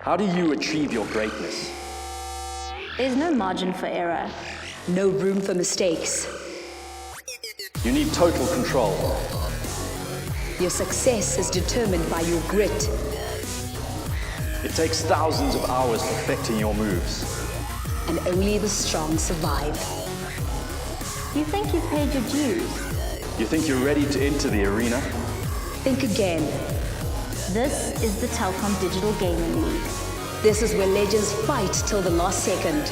How do you achieve your greatness? There's no margin for error. No room for mistakes. You need total control. Your success is determined by your grit. It takes thousands of hours perfecting your moves. And only the strong survive. You think you've paid your dues? You think you're ready to enter the arena? Think again. This is the Telkom Digital Gaming League, This is where legends fight till the last second.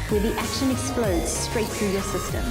where the action explodes straight through your system.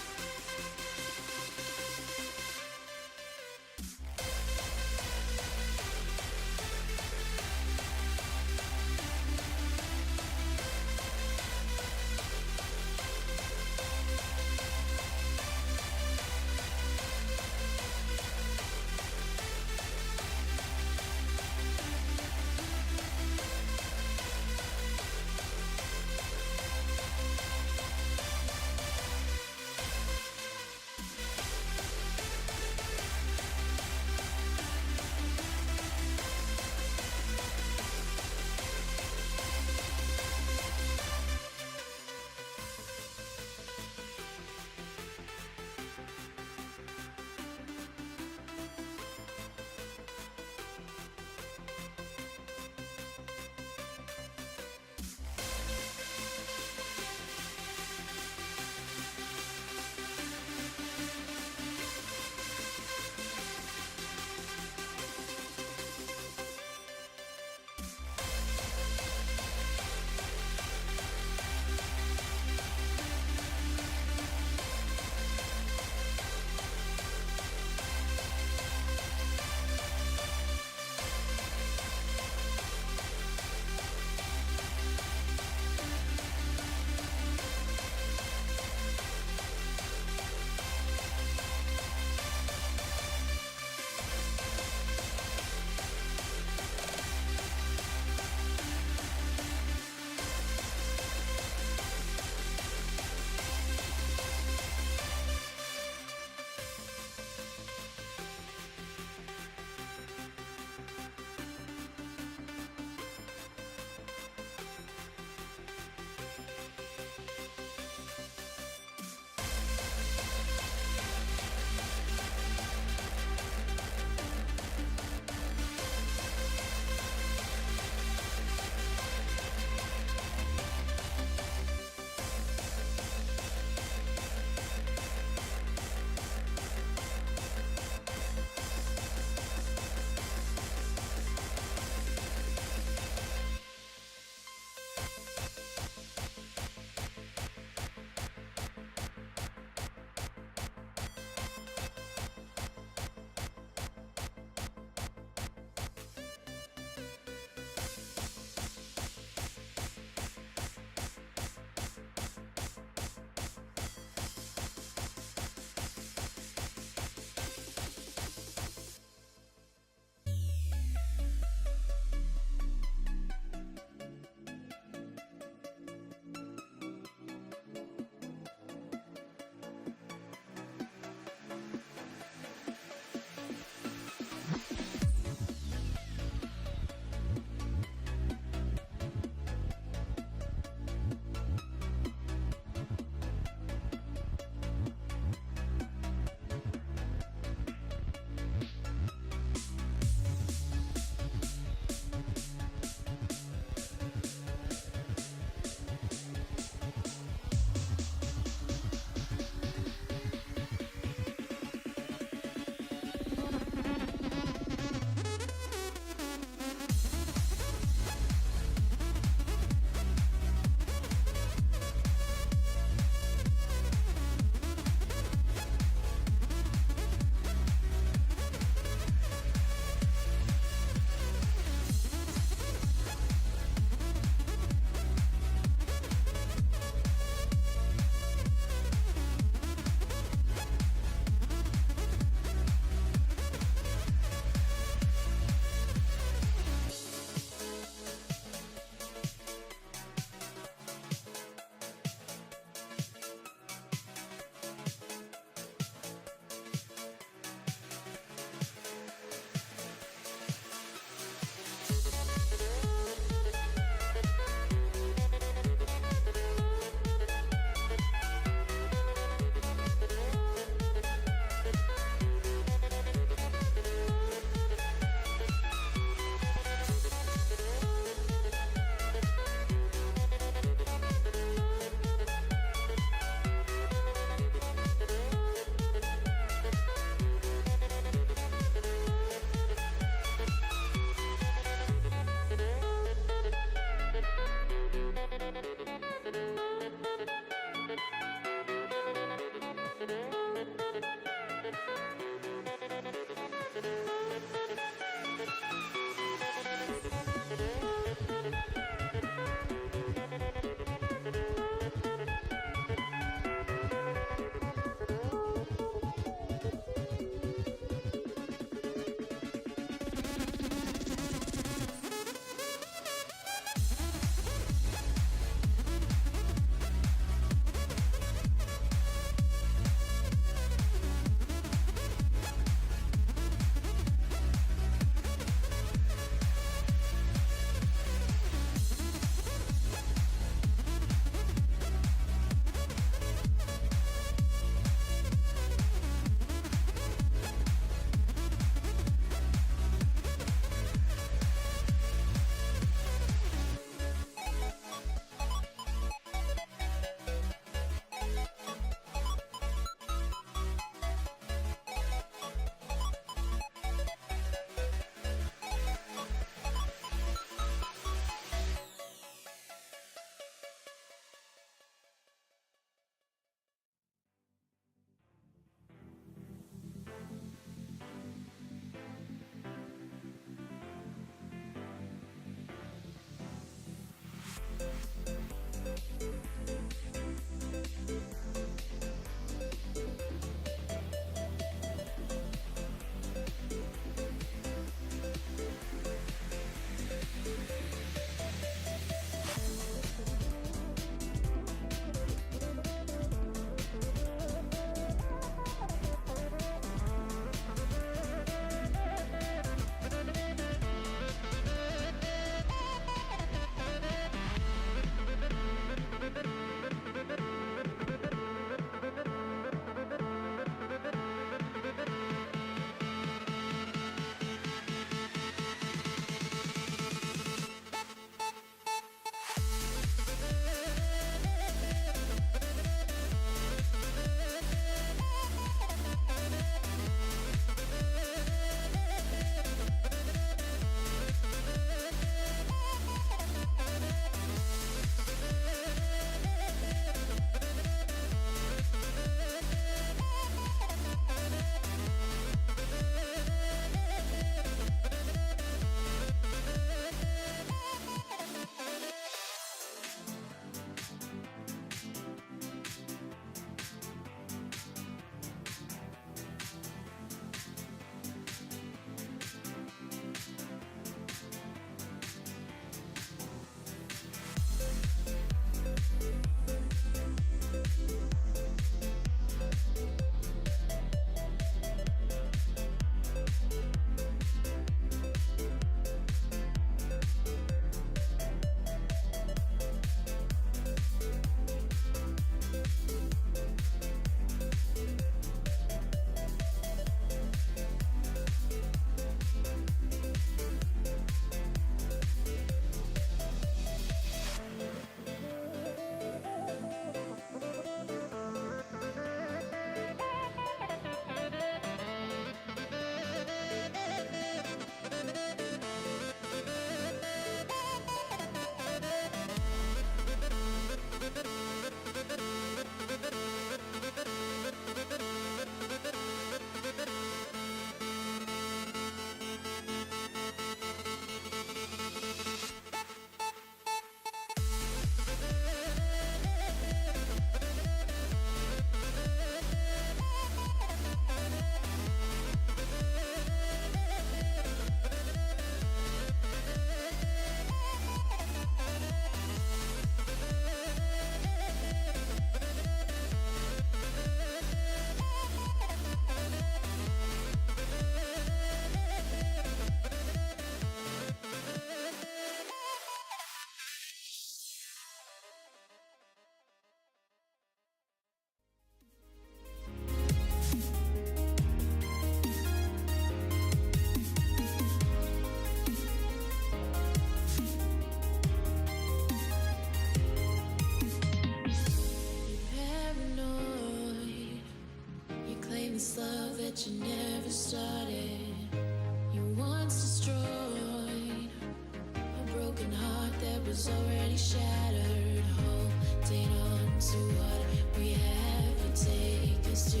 was already shattered. Holding on to what we have, you take us to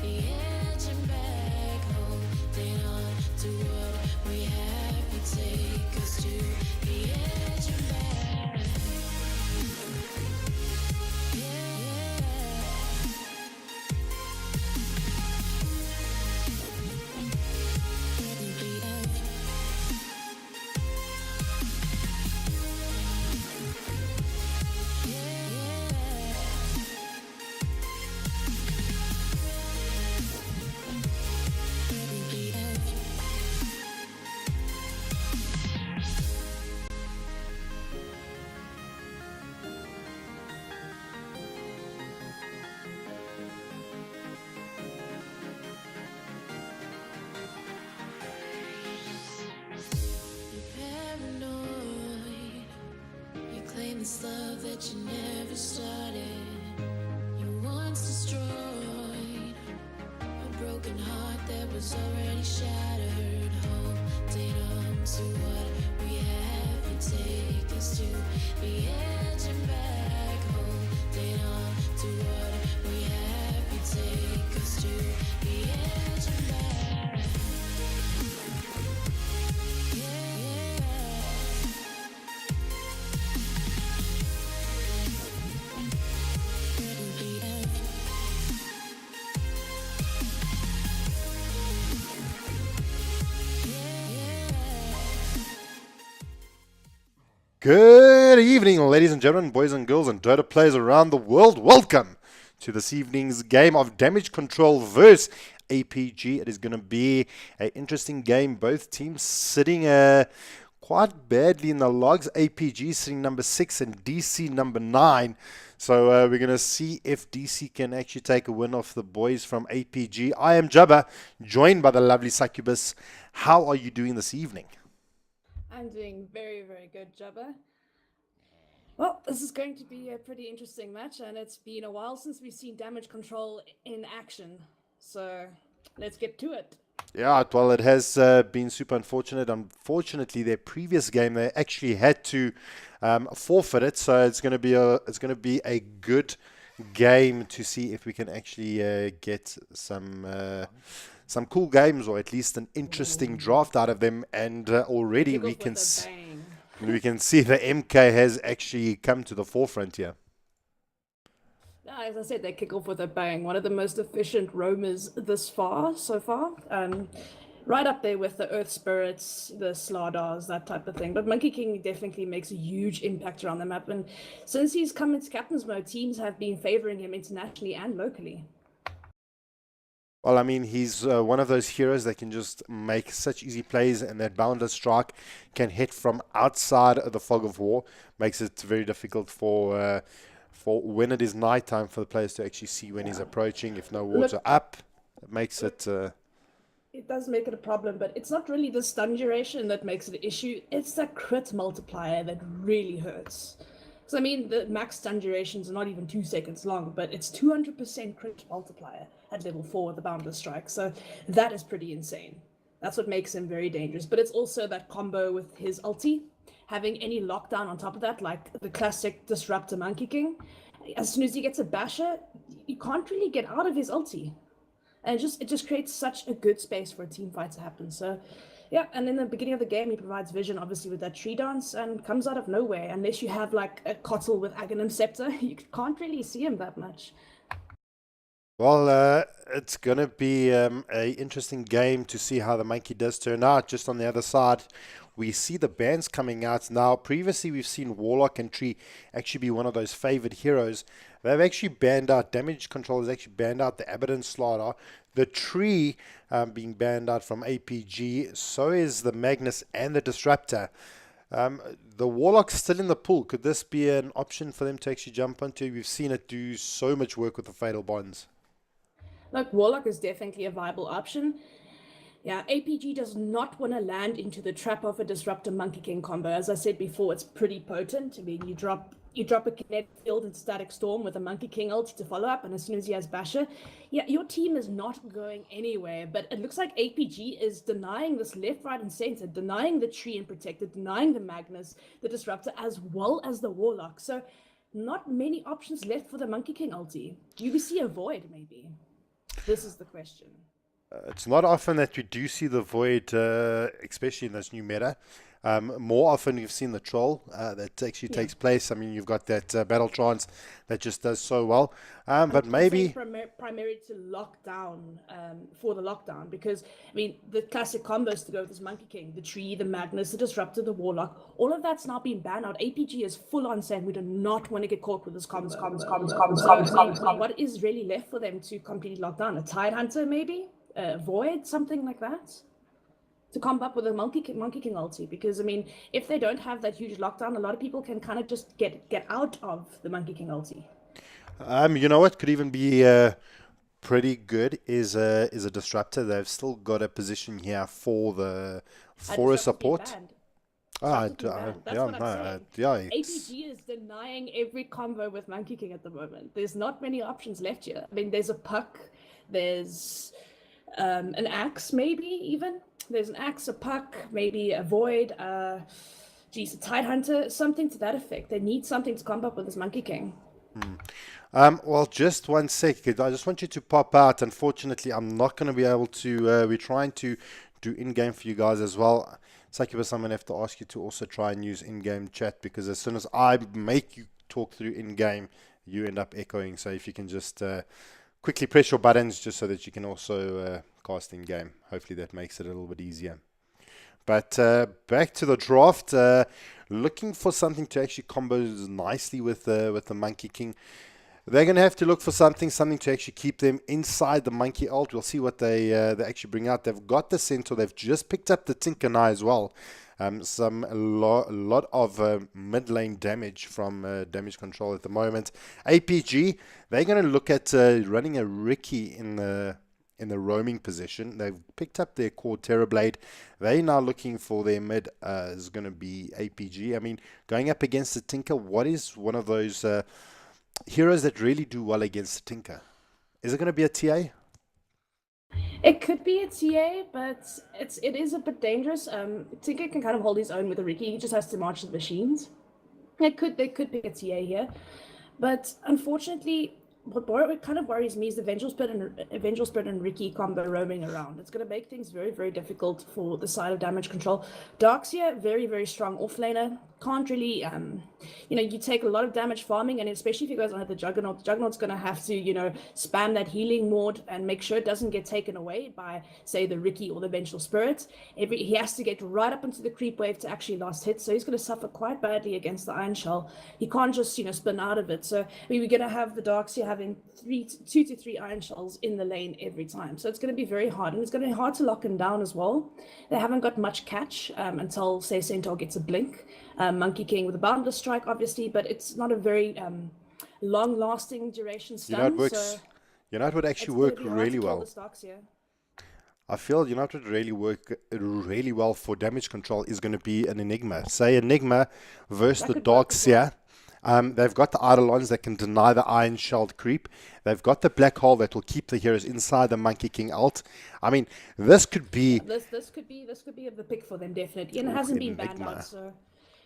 the edge and back. Holding on to what we have, you take us to the edge and back. This love that you never started, you once destroyed a broken heart that was already shattered. Holding on to what we have, you take us to the edge and back. Holding on to what we have, you take us to the edge and back. Good evening, ladies and gentlemen, boys and girls, and Dota players around the world. Welcome to this evening's game of Damage Control versus APG. It is going to be an interesting game. Both teams sitting quite badly in the logs. APG sitting number 6 and DC number 9. So we're going to see if DC can actually take a win off the boys from APG. I am Jabba, joined by the lovely Succubus. How are you doing this evening? I'm doing very, very good, Jabba. Well, this is going to be a pretty interesting match, and it's been a while since we've seen Damage Control in action. So let's get to it. Yeah, well, it has been super unfortunate. Unfortunately, their previous game they actually had to forfeit it, so it's going to be a good game to see if we can actually get some cool games, or at least an interesting draft out of them. And already we can see the MK has actually come to the forefront here. As I said, they kick off with a bang. One of the most efficient roamers so far. Right up there with the Earth Spirits, the Slardars, that type of thing. But Monkey King definitely makes a huge impact around the map. And since he's come into Captain's Mode, teams have been favoring him internationally and locally. Well, I mean, he's one of those heroes that can just make such easy plays, and that Boundless Strike can hit from outside of the fog of war. Makes it very difficult for when it is nighttime for the players to actually see when he's approaching. If no wards are up, it makes it... It does make it a problem, but it's not really the stun duration that makes it an issue. It's the crit multiplier that really hurts. So, I mean, the max stun durations are not even 2 seconds long, but it's 200% crit multiplier at level 4 with the Boundless Strike. So that is pretty insane. That's what makes him very dangerous. But it's also that combo with his ulti. Having any lockdown on top of that, like the classic Disruptor Monkey King. As soon as he gets a basher, you can't really get out of his ulti. And it just creates such a good space for a team fight to happen. So, yeah, and in the beginning of the game, he provides vision, obviously, with that tree dance, and comes out of nowhere. Unless you have, like, a Kotl with Aghanim Scepter, you can't really see him that much. Well, it's going to be an interesting game to see how the Monkey does turn out. Just on the other side, we see the bans coming out now. Previously, we've seen Warlock and Tree actually be one of those favored heroes. They've actually banned out, Damage Control has actually banned out the Abaddon Slaughter. The Tree being banned out from APG. So is the Magnus and the Disruptor. The Warlock's still in the pool. Could this be an option for them to actually jump onto? We've seen it do so much work with the Fatal Bonds. Look, Warlock is definitely a viable option. Yeah, APG does not want to land into the trap of a Disruptor Monkey King combo. As I said before, it's pretty potent. I mean, you drop a kinetic field and static storm with a Monkey King ult to follow up, and as soon as he has Basher, yeah, your team is not going anywhere. But it looks like APG is denying this left, right, and center, denying the tree and protector, denying the Magnus, the Disruptor, as well as the Warlock. So not many options left for the Monkey King ulti. Do we see a Void, maybe? This is the question. It's not often that we do see the Void, especially in this new meta. More often you've seen the Troll that actually takes place. I mean, you've got that Battle Trance that just does so well. But maybe... Primarily to lock down, for the lockdown, because, I mean, the classic combos to go with this Monkey King, the Tree, the Magnus, the Disruptor, the Warlock, all of that's now been banned out. APG is full on saying we do not want to get caught with this comms. What is really left for them to completely lock down? A Tidehunter, maybe? Void, something like that, to combat with a Monkey King ulti. Because I mean, if they don't have that huge lockdown, a lot of people can kind of just get out of the Monkey King ulti. You know what could even be pretty good is a Disruptor. They've still got a position here for a support. APG is denying every combo with Monkey King at the moment. There's not many options left here. I mean, there's a Puck, there's an Axe, maybe even. There's an Axe, a Puck, maybe a Void, a Tidehunter, something to that effect. They need something to combat with this Monkey King. Well, just 1 second. I just want you to pop out. Unfortunately, I'm not going to be able to. We're trying to do in-game for you guys as well. Succubus, I'm going to have to ask you to also try and use in-game chat, because as soon as I make you talk through in-game, you end up echoing. So if you can just... quickly press your buttons just so that you can also cast in game. Hopefully that makes it a little bit easier. But back to the draft, looking for something to actually combo nicely with the Monkey King. They're going to have to look for something to actually keep them inside the Monkey ult. We'll see what they actually bring out. They've got the Centaur. They've just picked up the Tinker now as well. A lot of mid lane damage from damage control at the moment. APG, they're going to look at running a Ricky in the roaming position. They've picked up their core Terrorblade. They're now looking for their mid is going to be APG. I mean, going up against the Tinker, what is one of those heroes that really do well against the Tinker? Is it going to be a TA? It could be a TA, but it is a bit dangerous. Tinker can kind of hold his own with a Ricky. He just has to march the machines. They could be a TA here, but unfortunately, what kind of worries me is the Vengeful Spirit and Ricky combo roaming around. It's going to make things very, very difficult for the side of damage control. Darkseer, very, very strong offlaner. Can't really, you take a lot of damage farming, and especially if you guys on the Juggernaut, the Juggernaut's going to have to, spam that healing ward and make sure it doesn't get taken away by, say, the Ricky or the Vengeful Spirit. He has to get right up into the creep wave to actually last hit, so he's going to suffer quite badly against the Iron Shell. He can't just, spin out of it. So we're going to have the Darkseer having 2 to 3 Iron Shells in the lane every time. So it's going to be very hard, and it's going to be hard to lock him down as well. They haven't got much catch until, say, Centaur gets a blink. Monkey King with a Boundless Strike, obviously, but it's not a very long-lasting duration stun. You know it would actually work really well. I feel what would really work really well for damage control is going to be an Enigma. Say Enigma versus the Darkseer. They've got the Eidolons that can deny the Iron Shelled creep. They've got the Black Hole that will keep the heroes inside the Monkey King ult. I mean, this could be... This could be the pick for them, definitely. And it hasn't been banned out, so...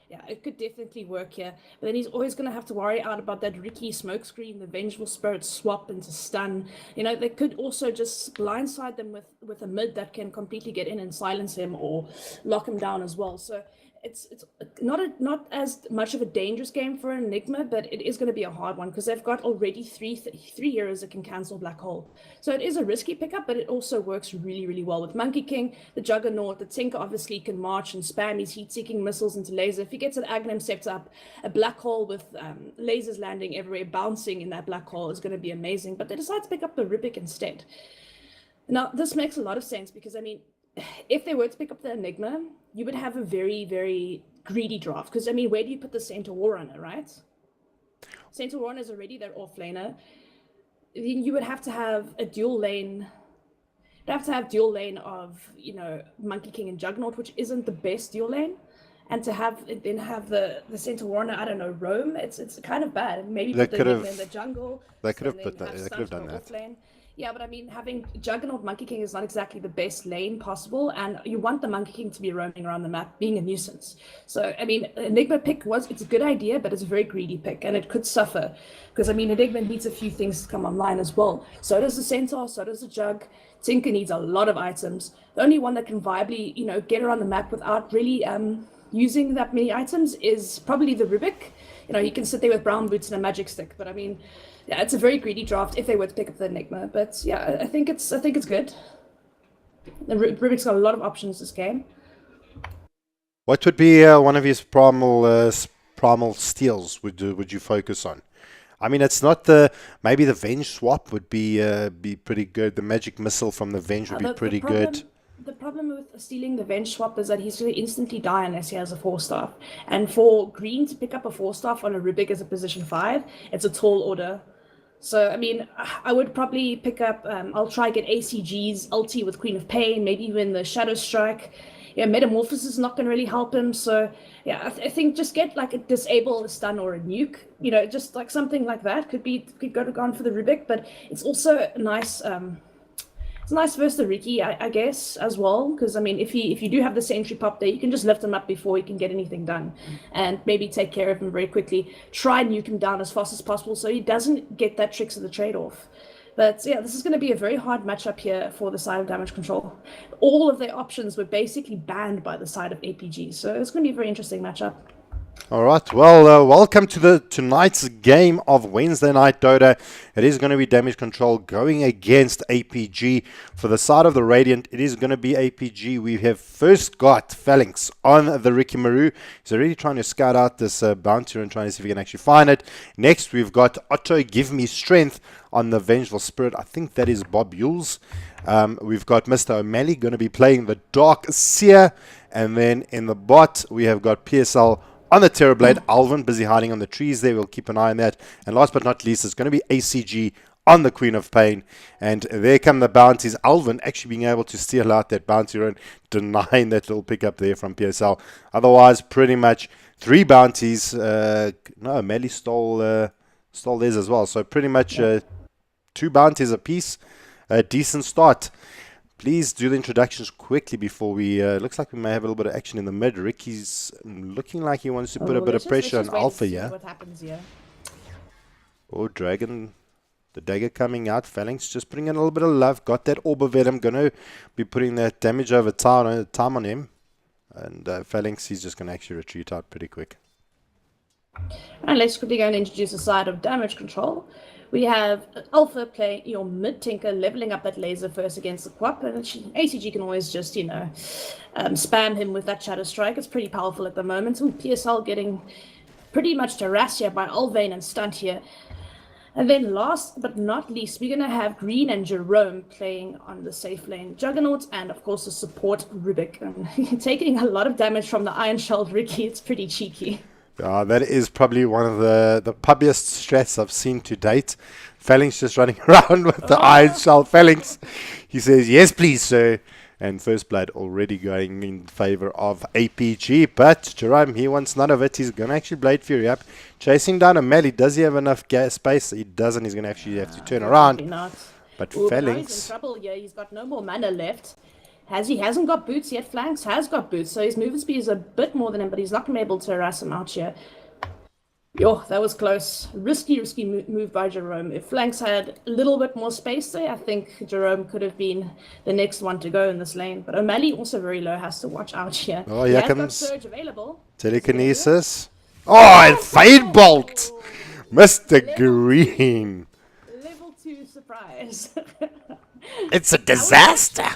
Yeah, it could definitely work here. But then he's always going to have to worry out about that Ricky smokescreen, the Vengeful Spirit swap into stun. They could also just blindside them with a mid that can completely get in and silence him or lock him down as well. So it's not as much of a dangerous game for Enigma, but it is going to be a hard one because they've got already three heroes that can cancel Black Hole. So it is a risky pickup, but it also works really, really well with Monkey King, the Juggernaut. The Tinker obviously can march and spam his heat-seeking missiles into laser. If he gets an Aghanim Scepter up, a Black Hole with lasers landing everywhere, bouncing in that Black Hole is going to be amazing. But they decide to pick up the Ripik instead. Now, this makes a lot of sense because, I mean, if they were to pick up the Enigma, you would have a very, very greedy draft. Because, I mean, where do you put the Centaur Warrunner, right? Centaur Warrunner is already their offlaner. Then you would have to have a dual lane you'd have to have dual lane of, you know, Monkey King and Juggernaut, which isn't the best dual lane. And to have the center warner, I don't know, roam, it's kind of bad. Maybe They put the could Enigma have- in the jungle. They could and have put then that. have They could have Stunt done go that. off lane. Yeah, but I mean, having Juggernaut Monkey King is not exactly the best lane possible, and you want the Monkey King to be roaming around the map, being a nuisance. So, I mean, Enigma pick it's a good idea, but it's a very greedy pick, and it could suffer. Because, I mean, Enigma needs a few things to come online as well. So does the Centaur, so does the Jug. Tinker needs a lot of items. The only one that can viably, you know, get around the map without really using that many items is probably the Rubik. You know, he can sit there with brown boots and a magic stick, but I mean, yeah, it's a very greedy draft if they were to pick up the Enigma. But yeah, I think it's good. The Rubik's got a lot of options this game. What would be one of his primal steals? Would you focus on? I mean, it's not maybe the Venge swap would be pretty good. The magic missile from the Venge would be pretty good. The problem with stealing the Venge swap is that he's going to instantly die unless he has a 4-star. And for green to pick up a 4-star on a Rubik as a position 5, it's a tall order. So, I mean, I would probably pick up, I'll try get ACG's ulti with Queen of Pain, maybe even the Shadow Strike. Yeah, Metamorphosis is not going to really help him. So, yeah, I think just get like a disable, a stun, or a nuke. You know, just like something like that could go on for the Rubik. But it's also a nice... it's nice versus the Riki, I guess, as well, because I mean, if you do have the sentry pop there, you can just lift him up before he can get anything done, and maybe take care of him very quickly. Try and nuke him down as fast as possible so he doesn't get that tricks of the trade-off. But yeah, this is going to be a very hard matchup here for the side of damage control. All of their options were basically banned by the side of APG, so it's going to be a very interesting matchup. All right, well, welcome to tonight's game of Wednesday Night Dota. It is going to be damage control going against APG. For the side of the Radiant, it is going to be APG. We have first got Phalanx on the Ricky Maru. He's already trying to scout out this bounty and trying to see if he can actually find it. Next, we've got Otto Give Me Strength on the Vengeful Spirit. I think that is Bob Yules. We've got Mr. O'Malley going to be playing the Dark Seer. And then in the bot, we have got PSL on the Terrorblade. Alvin busy hiding on the trees there. We'll keep an eye on that. And last but not least, it's going to be ACG on the Queen of Pain. And there come the bounties. Alvin actually being able to steal out that bounty run, denying that little pickup there from PSL. Otherwise, pretty much 3 bounties. No, Melly stole theirs as well. So pretty much 2 bounties apiece. A decent start. Please do the introductions quickly before we... looks like we may have a little bit of action in the mid. Ricky's looking like he wants to put a bit of pressure on Alpha here. What happens here? Oh, Dragon. The dagger coming out. Phalanx just putting in a little bit of love. Got that Orb of Venom. Going to be putting that damage over time on him. And Phalanx, he's just going to actually retreat out pretty quick. And let's quickly go and introduce a side of damage control. We have Alpha playing your mid-tinker, leveling up that laser first against the Quap, and ACG can always just, you know, spam him with that Shadow Strike. It's pretty powerful at the moment. Ooh, PSL getting pretty much harassed here by Alvain and Stunt here. And then last but not least, we're going to have Green and Jerome playing on the safe lane Juggernaut, and of course the support Rubik. Taking a lot of damage from the Iron Shelled Ricky. It's pretty cheeky. That is probably one of the pubbiest strats I've seen to date. Phalanx just running around with the Iron Shell. Phalanx, he says, yes, please, sir. And First Blood already going in favor of APG. But Jerome, he wants none of it. He's going to actually Blade Fury up. Chasing down O'Malley. Does he have enough space? He doesn't. He's going to actually have to turn around. Not. But Ooh, Phalanx... he's in trouble here. He's got no more mana left. He hasn't got boots yet. Phalanx has got boots, so his movement speed is a bit more than him, but he's not going to be able to harass him out here. Yo, that was close. Risky move by Jerome. If Phalanx had a little bit more space there, I think Jerome could have been the next one to go in this lane. But O'Malley also very low, has to watch out here. Oh, here comes got Surge available. Telekinesis. Oh, and Fade Bolt! Mr. Green. Level 2 surprise. It's a disaster.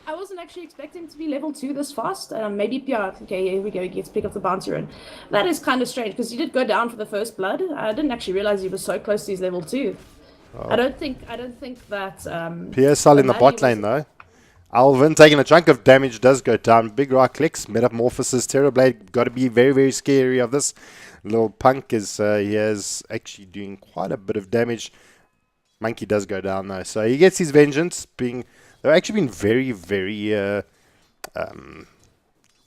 I wasn't actually expecting him to be level 2 this fast. Maybe, yeah, okay, here we go. He gets to pick up the bounty run. That is kind of strange, because he did go down for the first blood. I didn't actually realize he was so close to his level 2. Oh. I don't think that... PSL in the bot lane, though. Alvin taking a chunk of damage, does go down. Big right clicks, Metamorphosis, Terrorblade. Got to be very, very scary of this. Little Punk is, he is actually doing quite a bit of damage. Monkey does go down, though. So he gets his vengeance, being... they've actually been very, very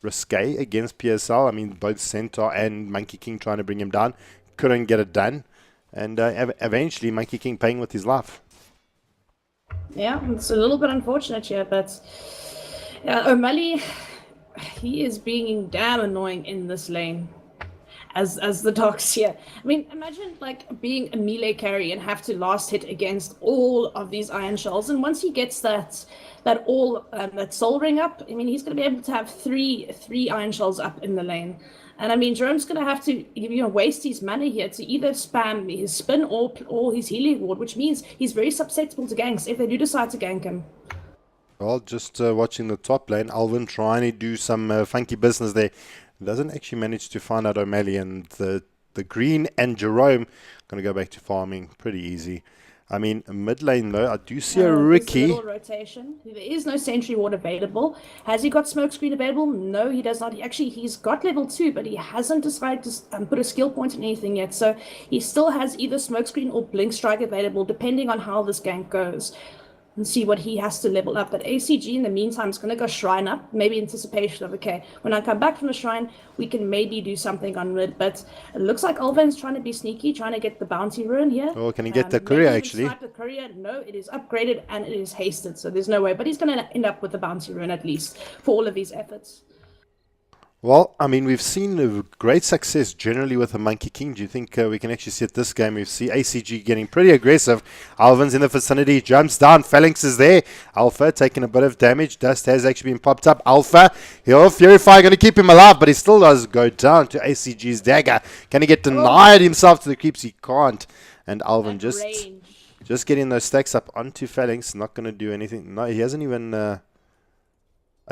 risque against PSL. I mean, both Centaur and Monkey King trying to bring him down. Couldn't get it done. And eventually, Monkey King paying with his life. Yeah, it's a little bit unfortunate here, but O'Malley, he is being damn annoying in this lane. As the dogs here. I mean, imagine like being a melee carry and have to last hit against all of these iron shells. And once he gets that soul ring up, I mean, he's going to be able to have three iron shells up in the lane. And I mean, Jerome's going to have to waste his mana here to either spam his spin or his healing ward, which means he's very susceptible to ganks if they do decide to gank him. Well, just watching the top lane, Alvin trying to do some funky business there. Doesn't actually manage to find out O'Malley, and the Green and Jerome going to go back to farming pretty easy. I mean, mid lane though, I do see a Ricky. There's a little rotation. There is no sentry ward available. Has he got smokescreen available? No, he does not. He's got level 2, but he hasn't decided to put a skill point in anything yet. So he still has either smokescreen or blink strike available, depending on how this gank goes. And see what he has to level up. But ACG in the meantime is going to go shrine up, maybe anticipation of, okay, when I come back from the shrine, we can maybe do something on mid. But it looks like Alvin's trying to be sneaky, trying to get the bounty rune here. Oh, can he get the courier actually? The courier. No, it is upgraded and it is hasted, so there's no way. But he's going to end up with the bounty rune at least for all of these efforts. Well, I mean, we've seen great success generally with the Monkey King. Do you think we can actually see it this game? We see ACG getting pretty aggressive. Alvin's in the vicinity, jumps down. Phalanx is there. Alpha taking a bit of damage. Dust has actually been popped up. Alpha, Fury Fire going to keep him alive, but he still does go down to ACG's dagger. Can he get denied himself to the creeps? He can't. And Alvin just getting those stacks up onto Phalanx. Not going to do anything. No, he hasn't even...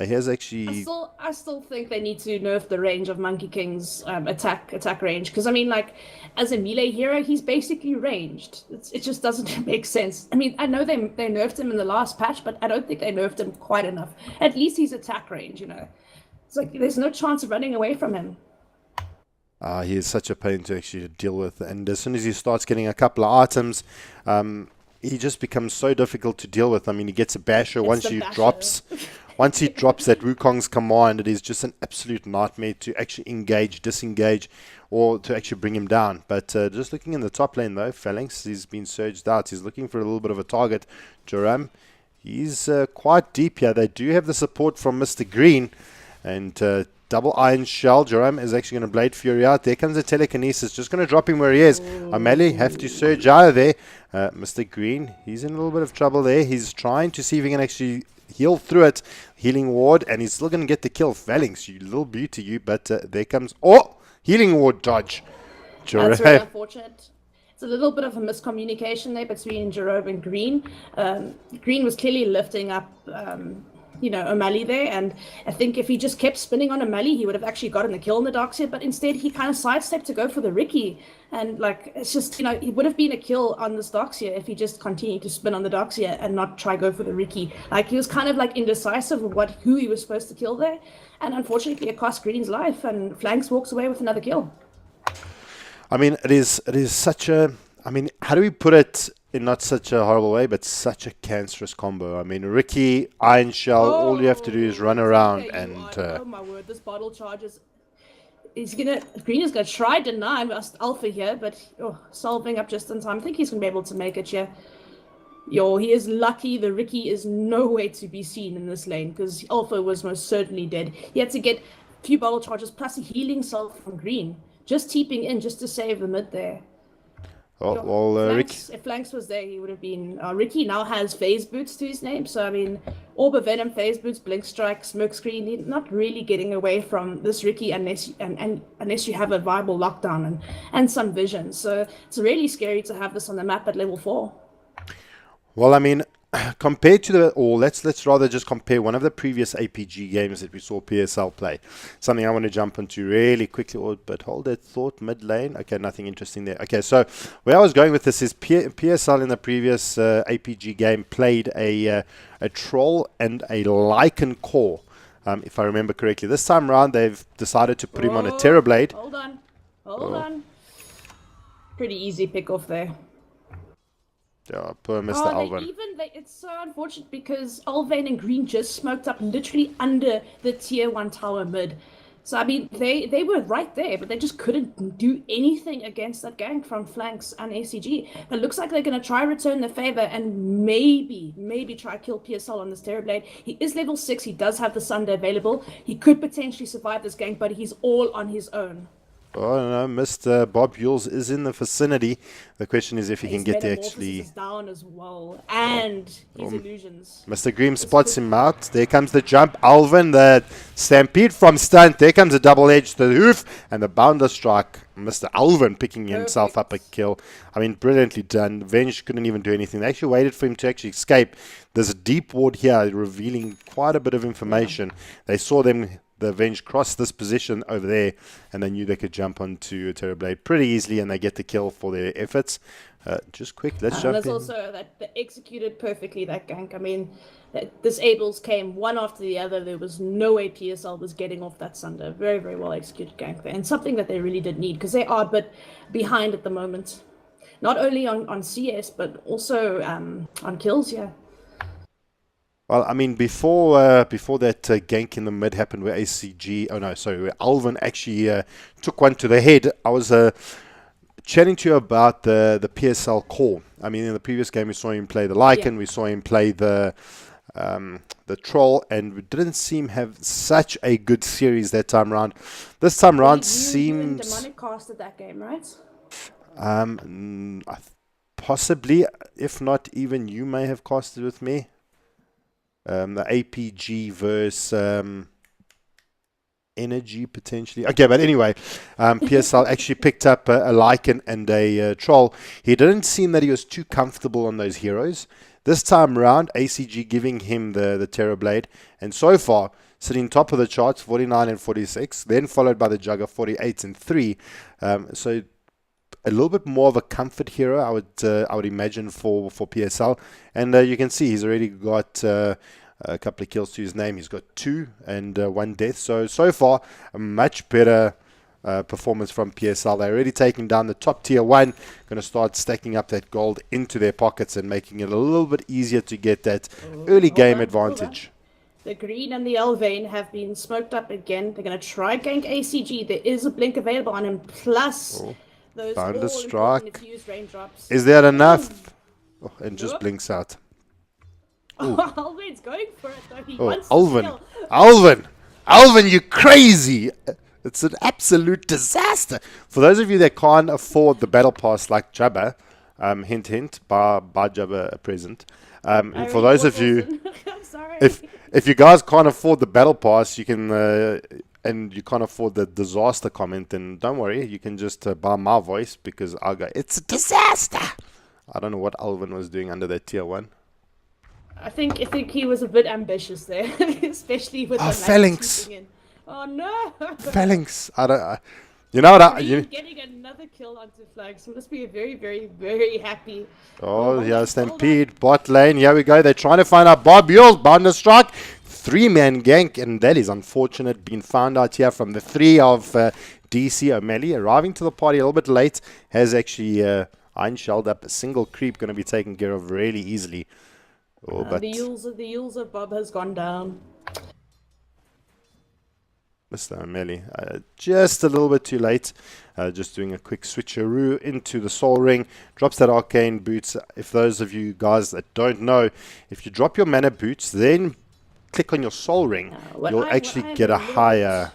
He has actually... I still think they need to nerf the range of Monkey King's attack range. Because, I mean, like, as a melee hero, he's basically ranged. It just doesn't make sense. I mean, I know they nerfed him in the last patch, but I don't think they nerfed him quite enough. At least he's attack range, It's like, there's no chance of running away from him. He is such a pain to actually deal with. And as soon as he starts getting a couple of items, he just becomes so difficult to deal with. I mean, he gets a basher once he drops... Once he drops that Wukong's command, it is just an absolute nightmare to actually engage, disengage, or to actually bring him down. But just looking in the top lane, though, Phalanx, he's been surged out. He's looking for a little bit of a target. Jerome, he's quite deep here. They do have the support from Mr. Green. And double Iron Shell. Jerome is actually going to Blade Fury out. There comes the Telekinesis. Just going to drop him where he is. O'Malley have to surge out of there. Mr. Green, he's in a little bit of trouble there. He's trying to see if he can actually... heal through it, healing ward, and he's still going to get the kill. Phalanx, you little beauty, you. But there comes healing ward dodge. That's really unfortunate. It's a little bit of a miscommunication there between Jerome and Green. Green was clearly lifting up O'Malley there, and I think if he just kept spinning on O'Malley, he would have actually gotten the kill in the docks here, but instead he kind of sidestepped to go for the Ricky, and it's just, it would have been a kill on this docks here if he just continued to spin on the docks here and not try go for the Ricky. He was kind of indecisive of who he was supposed to kill there, and unfortunately it cost Green's life, and Flanks walks away with another kill. I mean, it is such a... I mean, how do we put it in not such a horrible way, but such a cancerous combo? I mean, Ricky, Iron Shell, all you have to do is run around and... oh my word, this bottle charges... Green is going to try deny Alpha here, but solving up just in time. I think he's going to be able to make it here. He is lucky the Ricky is nowhere to be seen in this lane, because Alpha was most certainly dead. He had to get a few bottle charges plus a healing self from Green, just teeping in just to save the mid there. If Flanks was there, he would have been... Ricky now has phase boots to his name, so I mean, Orb of Venom, phase boots, blink strike, smoke screen, not really getting away from this Ricky unless you have a viable lockdown and some vision. So it's really scary to have this on the map at level 4. Well, I mean, compared to let's rather just compare one of the previous APG games that we saw PSL play. Something I want to jump into really quickly, but hold that thought, mid lane. Okay, nothing interesting there. Okay, so where I was going with this is PSL in the previous APG game played a troll and a lichen core, if I remember correctly. This time around, they've decided to put him on a Terrorblade. Hold on. Pretty easy pick off there. Yeah, poor Mr. Oh, Alvin. it's so unfortunate because Alvin and Green just smoked up literally under the tier 1 tower mid. So, I mean, they were right there, but they just couldn't do anything against that gank from Flanks and ACG. It looks like they're going to try return the favor and maybe try kill PSL on this Terrorblade. He is level 6. He does have the Sunder available. He could potentially survive this gank, but he's all on his own. Oh no, Mr. Bob Yules is in the vicinity. The question is if he can get there actually. Is down as well, and his illusions. Mr. Grimm spots him out. There comes the jump. Alvin, the stampede from stunt. There comes a double edge to the hoof and the bounder strike. Mr. Alvin picking himself up a kill. I mean, brilliantly done. Venge couldn't even do anything. They actually waited for him to actually escape. There's a deep ward here revealing quite a bit of information. They saw them. The Venge crossed this position over there, and they knew they could jump onto a Terrorblade pretty easily, and they get the kill for their efforts. Just quick, let's jump in. There's also that they executed perfectly that gank. I mean, disables came one after the other. There was no way PSL was getting off that Sunder. Very, very well executed gank there, and something that they really did need because they are a bit behind at the moment. Not only on CS, but also on kills, yeah. Well, I mean, before that gank in the mid happened where where Alvin actually took one to the head, I was chatting to you about the PSL core. I mean, in the previous game, we saw him play the Lycan, we saw him play the Troll, and we didn't seem have such a good series that time around. This time around seems... You Demonic casted that game, right? Possibly, if not even you may have casted with me. The APG versus Energy potentially. Okay, but anyway, PSL actually picked up a Lycan and a Troll. He didn't seem that he was too comfortable on those heroes. This time around, ACG giving him the Terrorblade, and so far sitting top of the charts, 49 and 46, then followed by the Jugger, 48 and 3. So a little bit more of a comfort hero, I would imagine for PSL, and you can see he's already got a couple of kills to his name. He's got 2 and 1 death. So far a much better performance from PSL. They're already taking down the top tier 1. Going to start stacking up that gold into their pockets and making it a little bit easier to get that early game advantage. The Green and the Elvane have been smoked up again. They're going to try gank ACG. There is a blink available on him, plus those Bounder strike. raindrops. Is that enough? Oh, and just blinks out. Alvane's going for it though. He wants Alvin, you crazy! It's an absolute disaster. For those of you that can't afford the battle pass like Jabba, hint hint, bar Jabba present. For those of you, I'm sorry. if you guys can't afford the battle pass, you can and you can't afford the disaster comment, then don't worry, you can just buy my voice because I'll go, it's a disaster. I don't know what Alvin was doing under that tier 1. I think he was a bit ambitious there, especially with the Phalanx. Oh no! Phalanx. You know what? Getting another kill onto Flags must be very, very, very happy. Oh yeah, Stampede, bot lane. Here we go. They're trying to find out Bob Yules, Bounder strike, 3-man gank, and that is unfortunate. Being found out here from the 3 of DC O'Malley, arriving to the party a little bit late, has actually iron shelled up a single creep, going to be taken care of really easily. But the Yules of Bob has gone down. Mr. O'Malley, just a little bit too late. Just doing a quick switcheroo into the Soul Ring. Drops that Arcane Boots. If those of you guys that don't know, if you drop your Mana Boots, then click on your Soul Ring, you'll actually get a higher...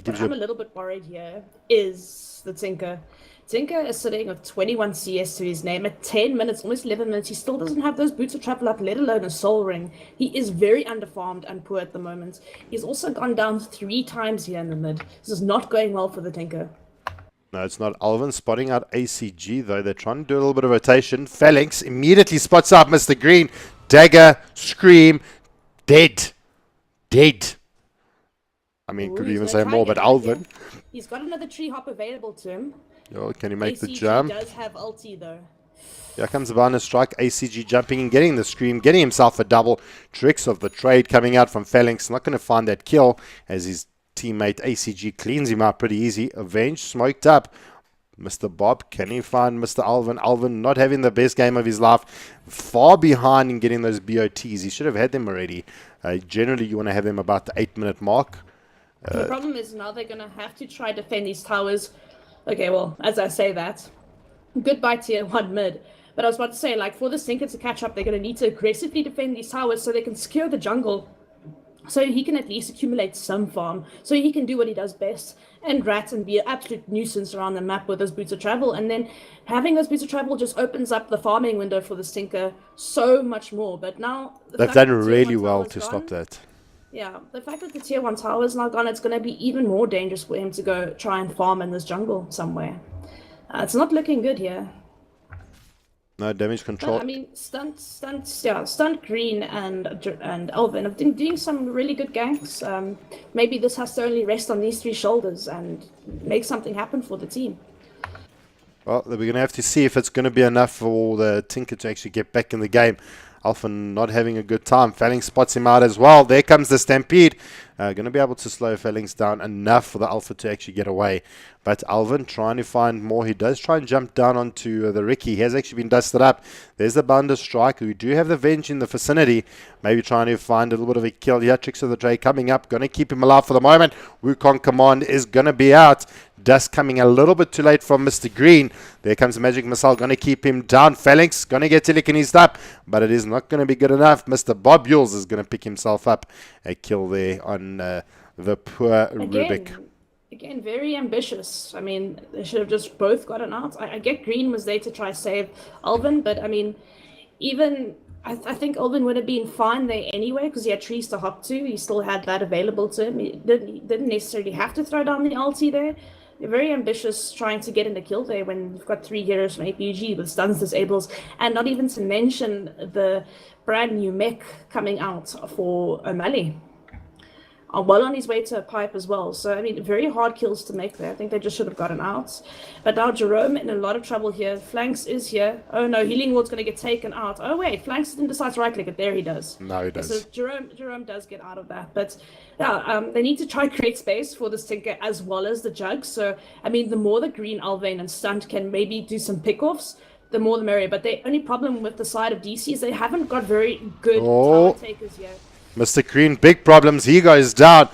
I'm a little bit worried here is the Tinker. Tinker is sitting with 21 CS to his name at 10 minutes, almost 11 minutes. He still doesn't have those boots to travel up, let alone a Soul Ring. He is very underfarmed and poor at the moment. He's also gone down 3 times here in the mid. This is not going well for the Tinker. No, it's not. Alvin spotting out ACG, though. They're trying to do a little bit of rotation. Phalanx immediately spots out Mr. Green. Dagger, Scream, dead. Dead. I mean, could even say more, but Alvin. He's got another tree hop available to him. Oh, can he make ACG the jump? Does have ulti though. Here comes the Bounder strike. ACG jumping in, getting the Scream, getting himself a double. Tricks of the trade coming out from Phalanx. Not going to find that kill as his teammate ACG cleans him out pretty easy. Avenge smoked up. Mr. Bob, can he find Mr. Alvin? Alvin not having the best game of his life. Far behind in getting those BOTs. He should have had them already. Generally, you want to have them about the 8-minute mark. The problem is now they're going to have to try defend these towers. Okay, well, as I say that, goodbye tier 1 mid. But I was about to say, like, for the Stinker to catch up, they're going to need to aggressively defend these towers so they can secure the jungle. So he can at least accumulate some farm. So he can do what he does best. And rat and be an absolute nuisance around the map with those boots of travel. And then having those boots of travel just opens up the farming window for the Stinker so much more. But now... They've done really well to stop that. Yeah, the fact that the tier 1 tower is now gone, it's going to be even more dangerous for him to go try and farm in this jungle somewhere. It's not looking good here. No damage control. But, I mean, Stunt Green and Elvin have been doing some really good ganks. Maybe this has to only rest on these 3 shoulders and make something happen for the team. Well, we're going to have to see if it's going to be enough for the Tinker to actually get back in the game. Alpha not having a good time. Phalanx spots him out as well. There comes the Stampede. Going to be able to slow Phalanx down enough for the Alpha to actually get away. But Alvin trying to find more. He does try and jump down onto the Ricky. He has actually been dusted up. There's the Bounder Strike. We do have the Venge in the vicinity. Maybe trying to find a little bit of a kill here. Tricks of the Dre coming up. Going to keep him alive for the moment. Wukong Command is going to be out. Dust coming a little bit too late from Mr. Green. There comes the Magic Missile. Going to keep him down. Phalanx going to get telekinesed up. But it is not going to be good enough. Mr. Bob Yules is going to pick himself up. A kill there on the poor Rubik. Again, very ambitious. I mean, they should have just both gotten out. I get Green was there to try save Alvin, but I mean, even I think Alvin would have been fine there anyway because he had trees to hop to. He still had that available to him. He didn't necessarily have to throw down the ulti there. They're very ambitious trying to get in the kill there when you've got 3 heroes from APG with stuns, disables, and not even to mention the brand new mech coming out for O'Malley. Well on his way to a pipe as well. So, I mean, very hard kills to make there. I think they just should have gotten out. But now Jerome in a lot of trouble here. Flanks is here. Oh, no, Healing Ward's going to get taken out. Oh, wait, Flanks didn't decide to right-click it. There he does. No, he does. So Jerome does get out of that. But, yeah, they need to try and create space for the Stinker as well as the Jug. So, I mean, the more the Green, Alvane, and Stunt can maybe do some pick-offs, the more the merrier. But the only problem with the side of DC is they haven't got very good tower takers yet. Mr. Green, big problems. He goes down.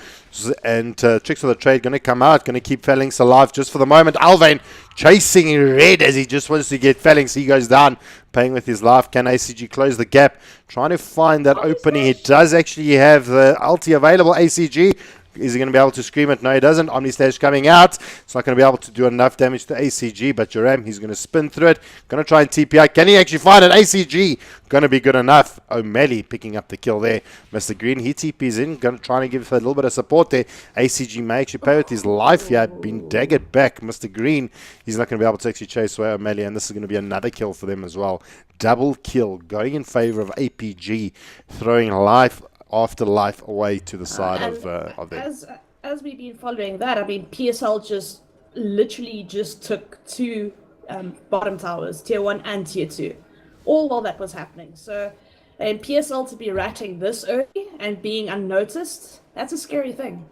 And Tricks of the Trade going to come out. Going to keep Phalanx alive just for the moment. Alvane chasing Red as he just wants to get Phalanx. He goes down, paying with his life. Can ACG close the gap? Trying to find that opening. He does actually have the ulti available. ACG. Is he going to be able to scream it? No, he doesn't. Omnistage coming out. It's not going to be able to do enough damage to ACG, but Joram, he's going to spin through it. Going to try and TPI. Can he actually find it? ACG going to be good enough. O'Malley picking up the kill there. Mr. Green, he TPs in. Going to try and give a little bit of support there. ACG may actually pay with his life here. Been daggered back. Mr. Green, he's not going to be able to actually chase away O'Malley, and this is going to be another kill for them as well. Double kill going in favor of APG, throwing life after life away to the side of them. As we've been following that, I mean, PSL just literally just took 2 bottom towers, tier 1 and tier 2, all while that was happening. So, and PSL to be ratting this early and being unnoticed, that's a scary thing.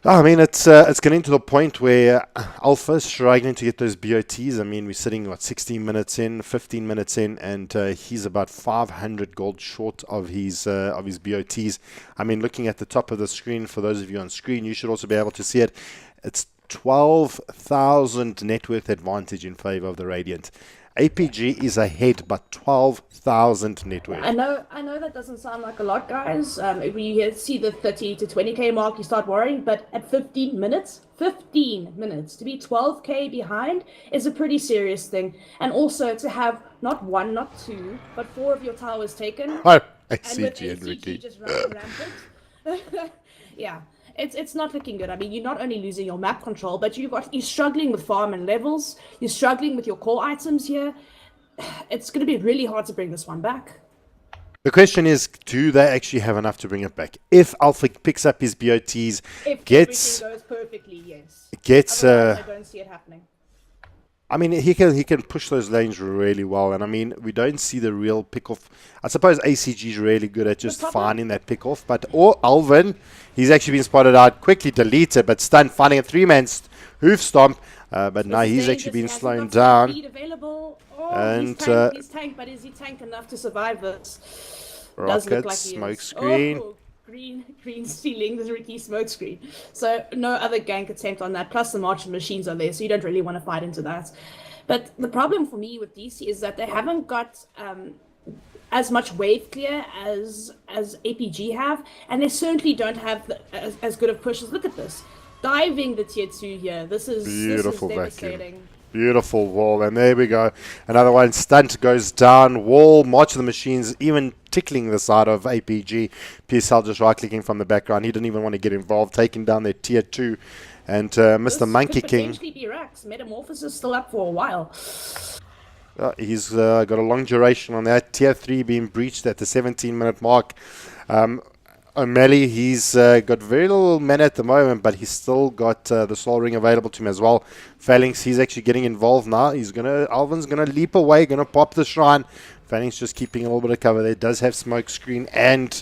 I mean, it's getting to the point where Alpha's struggling to get those BOTs. I mean, we're sitting, 16 minutes in, 15 minutes in, and he's about 500 gold short of his BOTs. I mean, looking at the top of the screen, for those of you on screen, you should also be able to see it. It's 12,000 net worth advantage in favor of the Radiant. APG is ahead, but 12,000 net worth. I know that doesn't sound like a lot, guys. If you see the 30 to 20k mark, you start worrying. But at 15 minutes to be 12k behind is a pretty serious thing. And also to have not 1, not 2, but 4 of your towers taken. Oh, ACG and Ricky just running rampant. Yeah. It's not looking good. I mean, you're not only losing your map control, but you're struggling with farm and levels. You're struggling with your core items here. It's going to be really hard to bring this one back. The question is, do they actually have enough to bring it back? If Alpha picks up his BOTs, if gets... everything goes perfectly, yes. Gets... I don't see it happening. I mean, he can push those lanes really well, and I mean, we don't see the real pick-off. I suppose ACG is really good at just finding that pick-off, but Alvin, he's actually been spotted out, quickly deleted, but Stunned, finding a 3-man hoof stomp. But now he's actually been He slowing hasn't got down. speed available. Oh, And, he's tanked, but is he tanked enough to survive this? Does Rockets, look like he smoke is. screen. Oh, green stealing the Ricky smoke screen. So no other gank attempt on that. Plus the marching machines are there, so you don't really want to fight into that. But the problem for me with DC is that they haven't got as much wave clear as APG have, and they certainly don't have as good of pushes. Look at this. Diving the tier 2 here. This is Beautiful devastating. vacuum. Beautiful wall, and there we go. Another one. Stunt goes down. Wall, March of the Machines, even tickling the side of APG. PSL just right-clicking from the background. He didn't even want to get involved, taking down their tier 2. And Mr. Monkey King. Potentially be Rax. Metamorphosis still up for a while. He's got a long duration on that. Tier 3 being breached at the 17-minute mark. O'Malley, he's got very little mana at the moment, but he's still got the Soul Ring available to him as well. Phalanx, he's actually getting involved now. Alvin's gonna leap away, gonna pop the shrine. Phalanx just keeping a little bit of cover there. Does have smoke screen and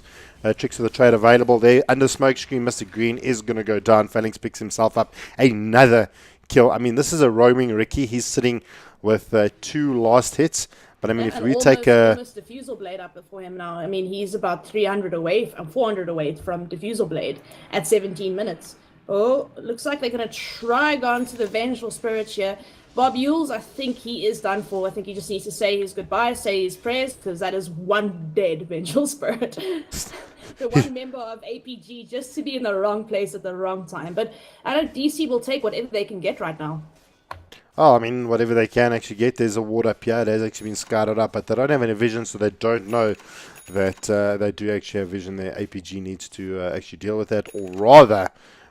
Tricks of the Trade available there. Under smoke screen, Mr. Green is gonna go down. Phalanx picks himself up. Another kill. I mean, this is a roaming Ricky. He's sitting with 2 last hits. But I mean, if we take almost Diffusal Blade up before him now. I mean, he's about 300 away, 400 away from Diffusal Blade at 17 minutes. Oh, looks like they're going to try go on to the Vengeful Spirit here. Bob Yules, I think he is done for. I think he just needs to say his goodbyes, say his prayers, because that is one dead Vengeful Spirit. The one member of APG just to be in the wrong place at the wrong time. But I know DC will take whatever they can get right now. Oh, I mean, whatever they can actually get. There's a ward up here. It has actually been scouted up, but they don't have any vision, so they don't know that they do actually have vision there. APG needs to actually deal with that, or rather,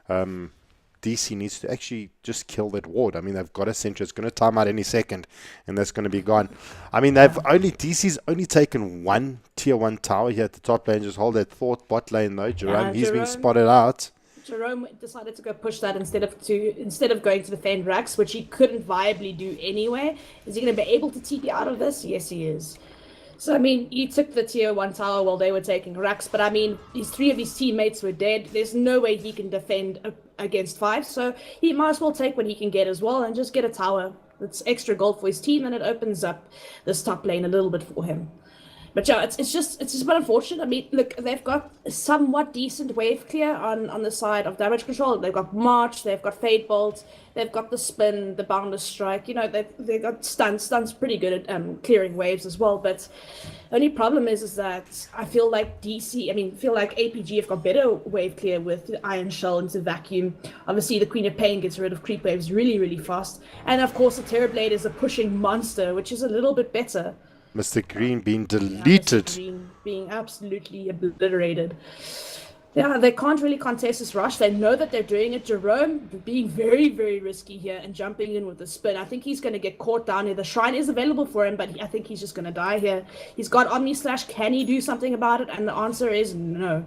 DC needs to actually just kill that ward. I mean, they've got a sentry. It's going to time out any second, and that's going to be gone. I mean, DC's only taken 1 tier 1 tower here at the top lane. Just hold that thought. Bot lane, though. Jerome, he's been spotted out. Jerome decided to go push that instead of going to defend Rax, which he couldn't viably do anyway. Is he going to be able to TP out of this? Yes, he is. So, I mean, he took the tier 1 tower while they were taking Rax, but I mean, 3 of his teammates were dead. There's no way he can defend against 5, so he might as well take what he can get as well and just get a tower. It's extra gold for his team, and it opens up this top lane a little bit for him. But yeah, it's just a bit unfortunate. I mean, look, they've got somewhat decent wave clear on the side of damage control. They've got March, they've got Fade Bolt, they've got the Spin, the Boundless Strike. You know, they've got Stuns. Stuns pretty good at clearing waves as well. But the only problem is that I feel like APG have got better wave clear with the Iron Shell into Vacuum. Obviously, the Queen of Pain gets rid of creep waves really, really fast. And of course, the Terrorblade is a pushing monster, which is a little bit better. Mr. Green being deleted. Mr. Green being absolutely obliterated. Yeah, they can't really contest this rush. They know that they're doing it. Jerome being very, very risky here and jumping in with the spin. I think he's going to get caught down here. The shrine is available for him, but I think he's just going to die here. He's got Omni Slash. Can he do something about it? And the answer is no.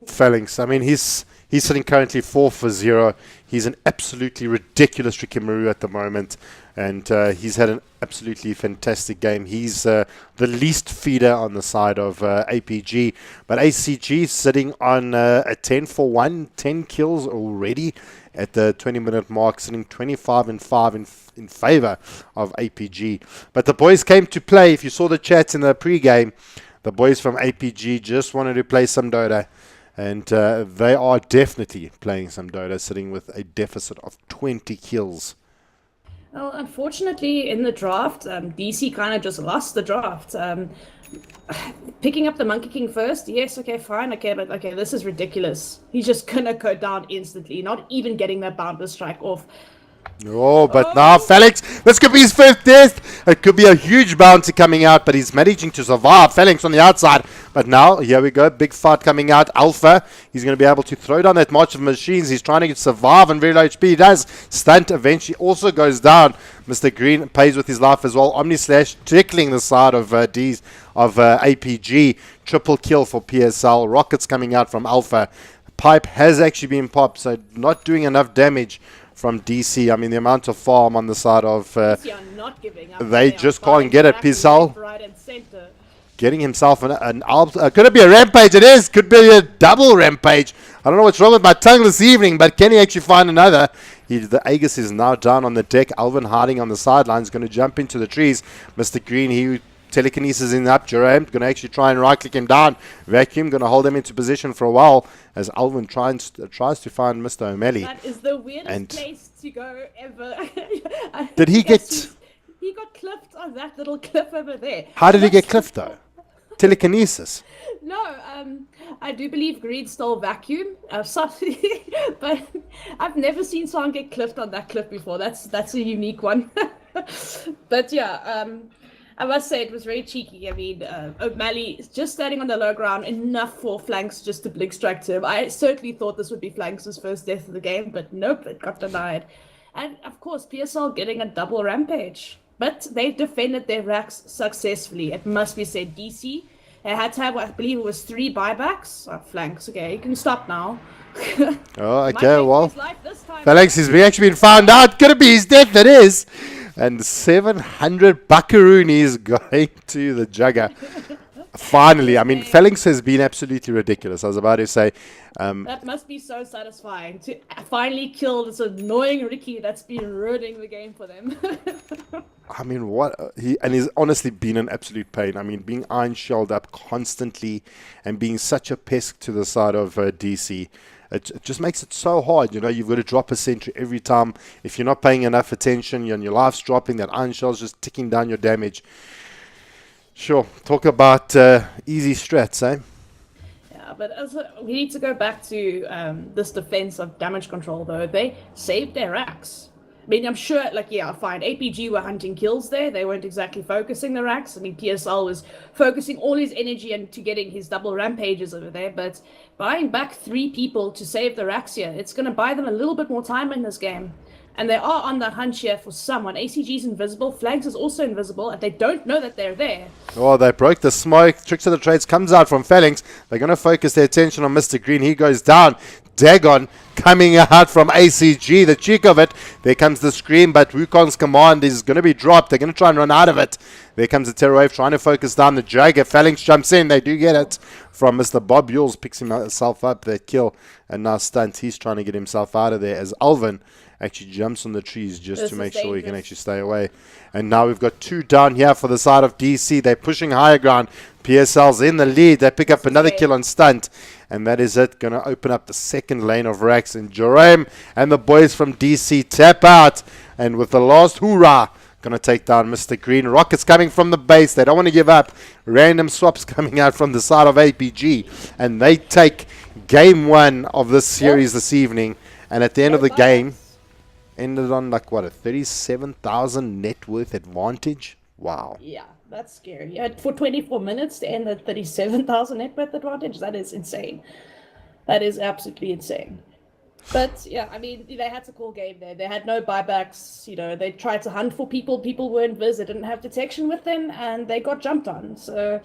Phalanx. I mean, he's sitting currently 4 for 0. He's an absolutely ridiculous Rikimaru at the moment, and he's had an absolutely fantastic game. He's the least feeder on the side of APG, but ACG sitting on a 10 for 1, 10 kills already at the 20-minute mark, sitting 25 and 5 in favor of APG. But the boys came to play. If you saw the chats in the pre-game, the boys from APG just wanted to play some Dota. And they are definitely playing some Dota, sitting with a deficit of 20 kills. Well, unfortunately, in the draft, DC kind of just lost the draft. Picking up the Monkey King first, yes, okay, fine, okay, but okay, this is ridiculous. He's just gonna go down instantly, not even getting that Boundless Strike off. Oh, but now Phalanx, this could be his first death. It could be a huge bounty coming out, but he's managing to survive. Phalanx on the outside. But now, here we go, big fight coming out. Alpha, he's going to be able to throw down that March of Machines. He's trying to survive on very low HP. He does. Stunt eventually also goes down. Mr. Green pays with his life as well. Omni Slash tickling the side of APG. Triple kill for PSL. Rockets coming out from Alpha. Pipe has actually been popped, so not doing enough damage from DC. I mean, the amount of farm on the side of DC are not giving up. they just can't get it. PSL. Right and center. getting himself could it be a rampage? It is. Could be a double rampage. I don't know what's wrong with my tongue this evening, but can he actually find another? The Aegis is now down on the deck. Alvin hiding on the sidelines, going to jump into the trees. Mr. Green, he telekinesis in up. Jerome going to actually try and right click him down. Vacuum going to hold him into position for a while as Alvin tries to find Mr. O'Malley. That is the weirdest place to go ever. Did he get... He got clipped on that little cliff over there. How did he get clipped though? Telekinesis. No, I do believe Greed stole vacuum. Sorry, but I've never seen someone get clipped on that cliff before. That's a unique one. But yeah, I must say it was very cheeky. I mean, O'Malley just standing on the low ground, enough for Flanks just to blink strike to him. I certainly thought this would be Flanks' first death of the game, but nope, it got denied. And of course, PSL getting a double rampage. But they defended their racks successfully. It must be said, DC. They had to have, I believe it was 3 buybacks. Oh, Flanks, okay, you can stop now. Oh, okay, well. Flanks has actually been found out. Could it be his death? It is. And 700 buckaroonies going to the Jugger. Finally, I mean, Phalanx has been absolutely ridiculous. I was about to say. That must be so satisfying to finally kill this annoying Ricky that's been ruining the game for them. I mean, he's honestly been an absolute pain. I mean, being iron shelled up constantly and being such a pest to the side of DC. It just makes it so hard. You know, you've got to drop a sentry every time. If you're not paying enough attention and your life's dropping, that iron shell's just ticking down your damage. Sure. Talk about easy strats, eh? Yeah, but we need to go back to this defense of damage control, though. They saved their racks. I mean, I'm sure, like, yeah, fine. APG were hunting kills there. They weren't exactly focusing the racks. I mean, PSL was focusing all his energy into getting his double rampages over there. But buying back 3 people to save the racks here, it's going to buy them a little bit more time in this game. And they are on the hunt here for someone. ACG's invisible. Flags is also invisible. And they don't know that they're there. Oh, they broke the smoke. Tricks of the Trades comes out from Phalanx. They're going to focus their attention on Mr. Green. He goes down. Dagon coming out from ACG. The cheek of it. There comes the scream, but Wukong's command is going to be dropped. They're going to try and run out of it. There comes the Terror Wave trying to focus down the Jagger. Phalanx jumps in. They do get it from Mr. Bob Yules. Picks himself up. That kill. And now stunt. He's trying to get himself out of there as Alvin actually jumps on the trees just to make sure he can actually stay away. And now we've got 2 down here for the side of DC. They're pushing higher ground. PSL's in the lead. They pick up another kill on stunt. And that is it. Going to open up the second lane of racks. And Jerome and the boys from DC tap out. And with the last hoorah, going to take down Mr. Green. Rockets coming from the base. They don't want to give up. Random swaps coming out from the side of APG. And they take game 1 of this series this evening. And at the end of the game, ended on like what, a 37,000 net worth advantage. Wow. Yeah, that's scary. For 24 minutes to end at 37,000 net worth advantage, that is insane. That is absolutely insane. But yeah, I mean, they had to call game there. They had no buybacks. You know, they tried to hunt for people. People weren't vis. They didn't have detection with them, and they got jumped on. So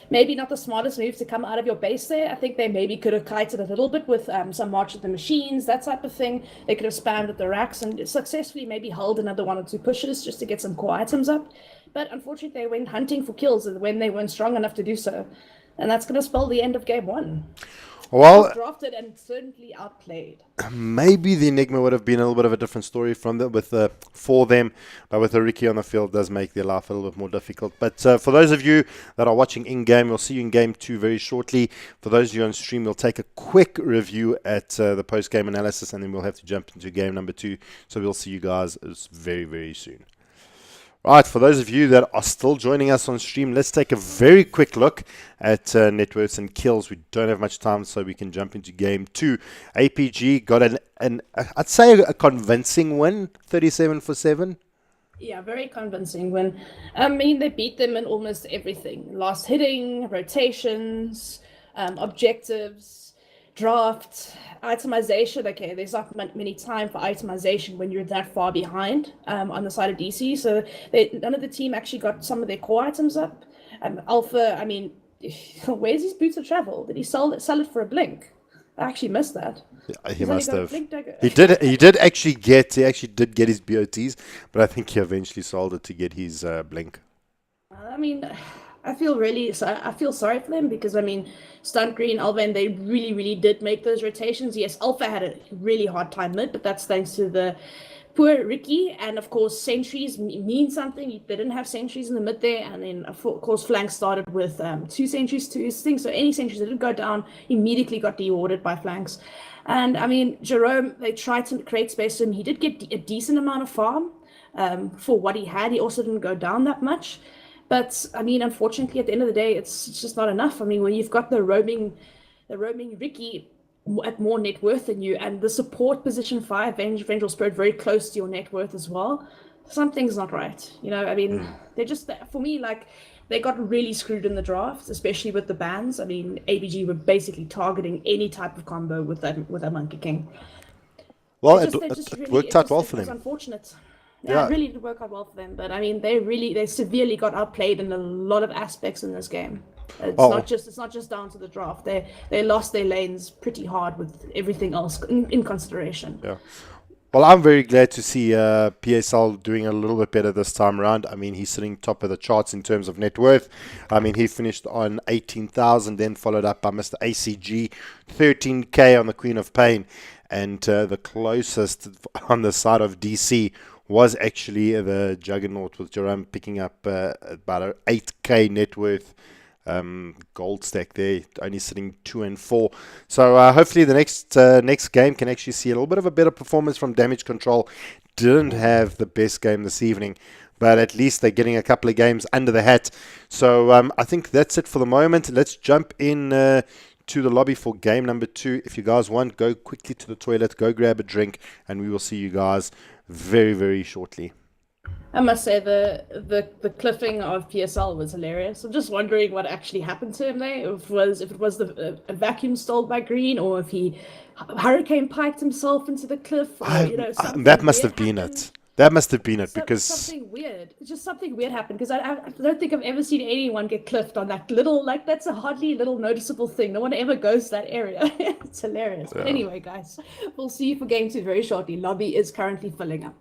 maybe not the smartest move to come out of your base there. I think they maybe could have kited a little bit with some March of the Machines, that type of thing. They could have spammed at the racks and successfully maybe held another 1 or 2 pushes just to get some core items up. But unfortunately, they went hunting for kills when they weren't strong enough to do so. And that's going to spell the end of game 1. Well, drafted and certainly outplayed. Maybe the Enigma would have been a little bit of a different story for them, but with a Ricky on the field, does make their life a little bit more difficult. But for those of you that are watching in game, we'll see you in game 2 very shortly. For those of you on stream, we'll take a quick review at the post game analysis, and then we'll have to jump into game number 2. So we'll see you guys very, very soon. Right, for those of you that are still joining us on stream, let's take a very quick look at net worths and kills. We don't have much time, so we can jump into game 2. APG got an I'd say a convincing win, 37-7. Yeah, very convincing win. I mean, they beat them in almost everything. Last hitting, rotations, objectives, draft, itemization. Okay, there's not many time for itemization when you're that far behind on the side of DC. So none of the team actually got some of their core items up. Alpha, I mean, where's his boots of travel? Did he sell it for a blink? I actually missed that. Yeah, he must have. He did actually get his BOTs, but I think he eventually sold it to get his blink. I mean, I feel sorry for them because I mean, Stunt Green, Alva, and they really did make those rotations. Yes, Alpha had a really hard time mid, but that's thanks to the poor Ricky, and of course sentries mean something. They didn't have sentries in the mid there, and then of course flank started with 2 sentries to his thing. So any sentries that didn't go down immediately got deordered by flanks. And I mean, Jerome, they tried to create space, and he did get a decent amount of farm for what he had. He also didn't go down that much. But I mean, unfortunately, at the end of the day, it's just not enough. I mean, when you've got the roaming Ricky at more net worth than you, and the support position 5, Vengeful Spirit, very close to your net worth as well, something's not right. You know, I mean, they're just, for me, like, they got really screwed in the drafts, especially with the bans. I mean, ABG were basically targeting any type of combo with that Monkey King. Well, it worked out well for them. It's unfortunate. Yeah, it really did work out well for them. But I mean, they severely got outplayed in a lot of aspects in this game. It's not just down to the draft. They lost their lanes pretty hard with everything else in consideration. Yeah. Well, I'm very glad to see PSL doing a little bit better this time around. I mean, he's sitting top of the charts in terms of net worth. I mean, he finished on 18,000, then followed up by Mr. ACG, 13K on the Queen of Pain. And the closest on the side of DC was actually the Juggernaut, with Jerome picking up about an 8K net worth gold stack there, only sitting 2 and 4. So hopefully the next game can actually see a little bit of a better performance from Damage Control. Didn't have the best game this evening, but at least they're getting a couple of games under the hat. So I think that's it for the moment. Let's jump in to the lobby for game number 2. If you guys want, go quickly to the toilet, go grab a drink, and we will see you guys very shortly. I must say the cliffing of PSL was hilarious. I'm just wondering what actually happened to him there. If it was a vacuum stalled by Green, or if he hurricane piked himself into the cliff, or that must have been it. That must have been it, because something weird. Just something weird happened, because I don't think I've ever seen anyone get cliffed on that little, like, that's a hardly little noticeable thing. No one ever goes to that area. It's hilarious. Yeah. But anyway, guys, we'll see you for game 2 very shortly. Lobby is currently filling up.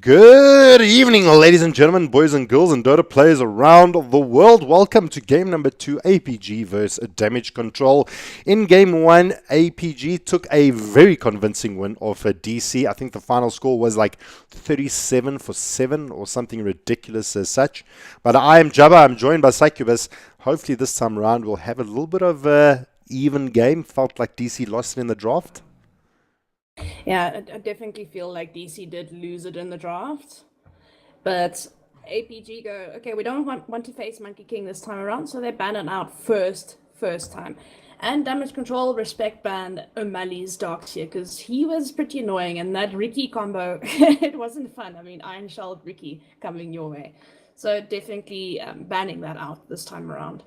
Good evening, ladies and gentlemen, boys and girls, and Dota players around the world. Welcome to game number 2, APG versus Damage Control. In game 1, APG took a very convincing win off a DC. I think the final score was like 37-7 or something ridiculous as such. But I am Jabba, I'm joined by Succubus. Hopefully this time around we'll have a little bit of a even game. Felt like DC lost it in the draft. Yeah, I definitely feel like DC did lose it in the draft. But APG go, okay, we don't want to face Monkey King this time around, so they ban it out first time. And Damage Control respect ban O'Malley's Darks here, because he was pretty annoying, and that Ricky combo, it wasn't fun. I mean, Iron Shell Ricky coming your way. So definitely banning that out this time around.